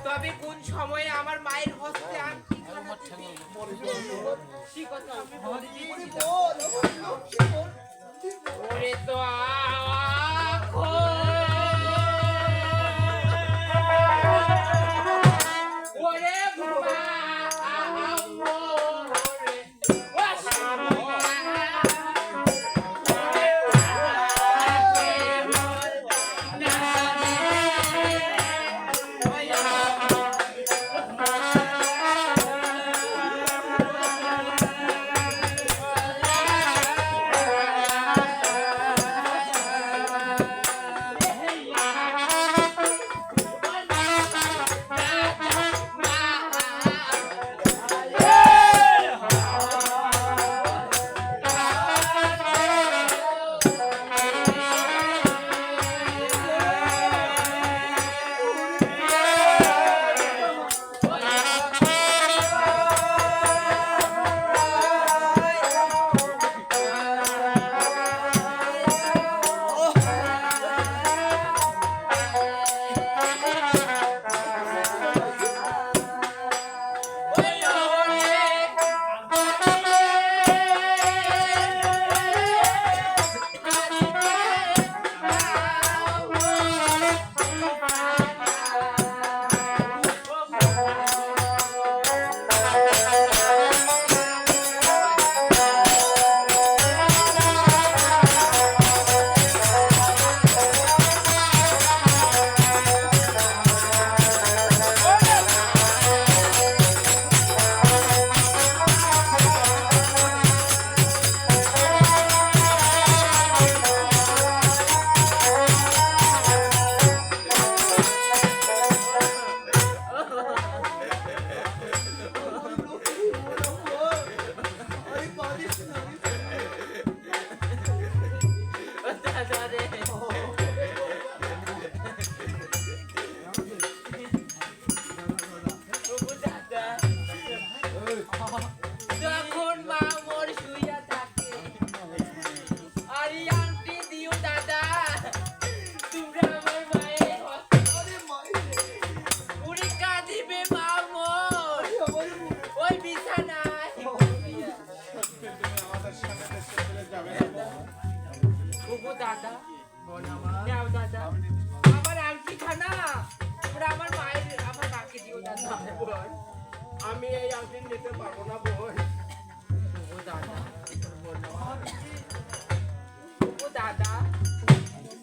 S5: তবে কোন সময়ে আমার মায়ের হস্তে আংটি খানা দিবি সে কথা আমি বলি ওরে তো ওরে বাবা
S3: নয় আমি এই আংটি নিতে পারবো না বোন
S5: ও দাদা ও দাদা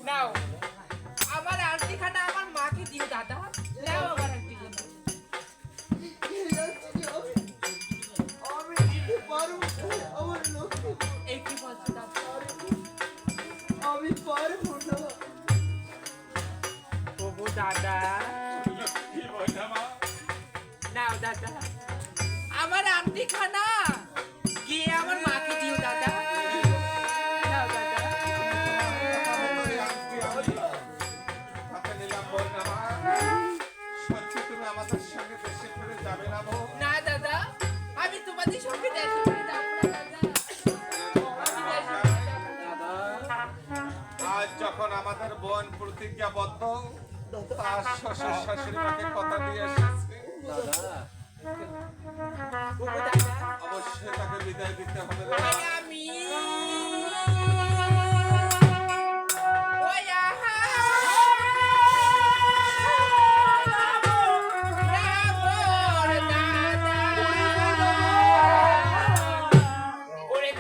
S5: নাও আমার আংটিখানা আমার মাকে দিও দাদা নাও আমার আংটিখানা
S2: আমি দিতে পারবো না, আমার লক্ষ্মী
S5: এই কি বলছো দাদা
S2: আমি পারবো না।
S5: ও দাদা
S1: কি ময়না মা
S5: নাও দাদা আমার আংটিখানা গিয়ে আমার মাকে দিও দাদা নাও দাদা
S1: এই আংটি আমি হাতে নিলাম ময়না মা সত্যি তুমি আমাদের সঙ্গে দেশে ফিরে যাবে না বউ
S5: না দাদা আমি তোমাদের সঙ্গে দেখা করে যাবো না দাদা আমি দেশে ফিরে যাবো না।
S6: দাদা
S1: আজ যখন আমাদের বোন প্রতিজ্ঞাবদ্ধ তার শ্বশুর শাশুড়ি মাকে কথা দিয়ে এসেছে
S6: দাদা
S5: ও দাদা
S1: অবশ্যই তাকে বিদায় দিতে হবে রে।
S5: আরে আমি ওই আহা রাবণ দাদা ওরে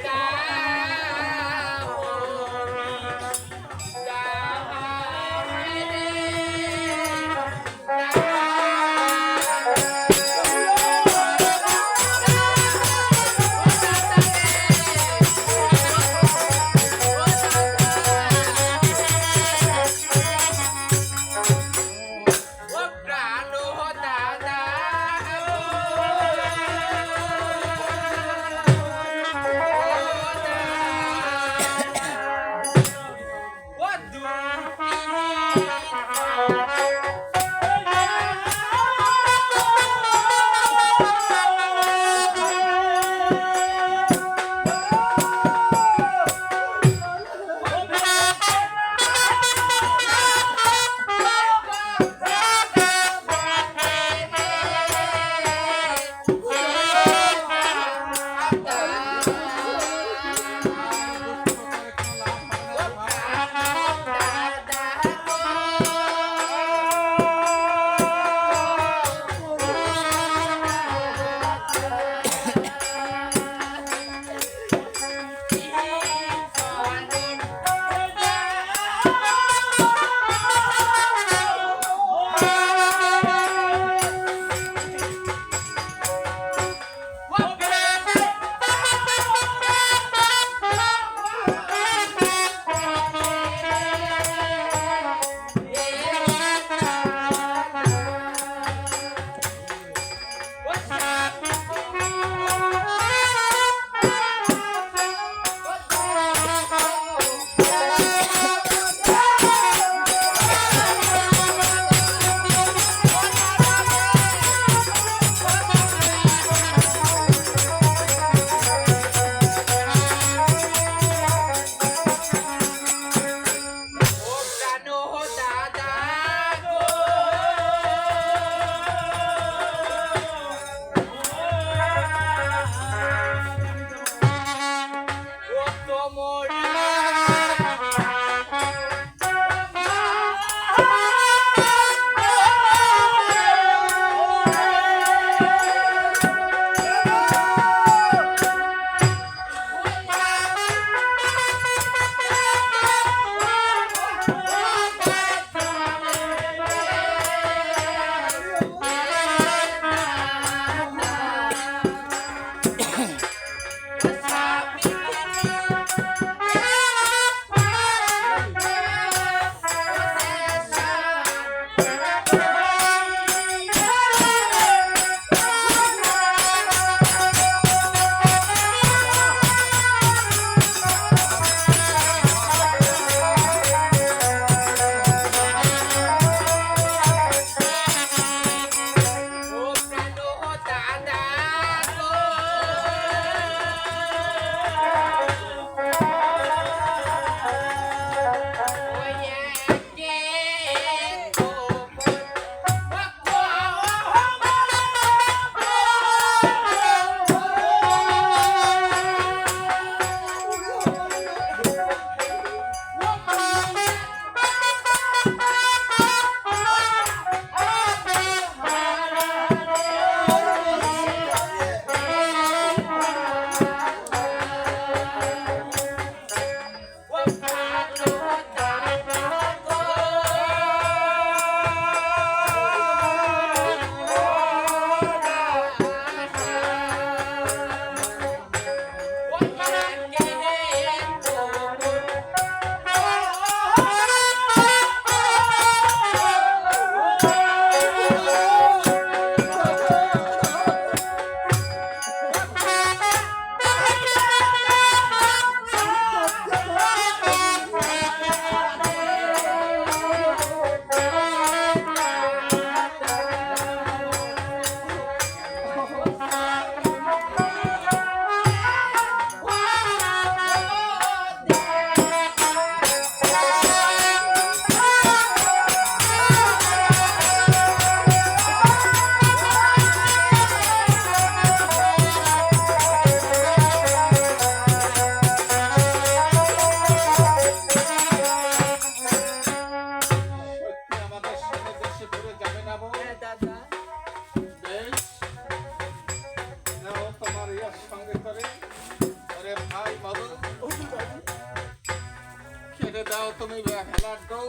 S3: দাও তুমি হেলার দৌ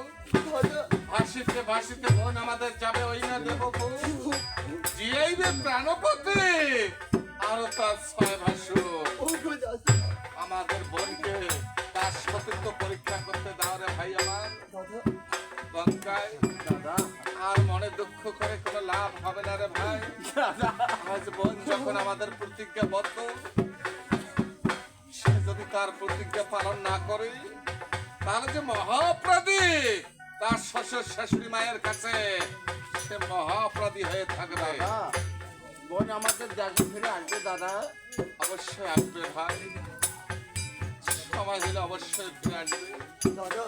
S3: ভাসিতে ভাসিতে বোন আমাদের যাবে ওই না দেব জিয়াইবে প্রাণপতি আরো তার ছয় ভাসু আমাদের বোনকে তার সতীত্ব পরীক্ষা করতে দাও রে ভাই আমার গঙ্গায়
S6: দাদা
S3: আর মনে দুঃখ করে কোনো লাভ হবে না রে ভাই আজ বোন যখন আমাদের প্রতিজ্ঞাবদ্ধ সে যদি তার প্রতিজ্ঞা পালন না করে তাহলে যে মহাঅপরাধী তার শ্বশুর শাশুড়ি মায়ের কাছে সে মহাঅপরাধী হয়ে থাকবে
S6: দাদা বোন আমাদের দেশে ফিরে আসবে দাদা
S3: অবশ্যই আসবে ভাই সময় হলে অবশ্যই ফিরে আসবে
S2: দাদা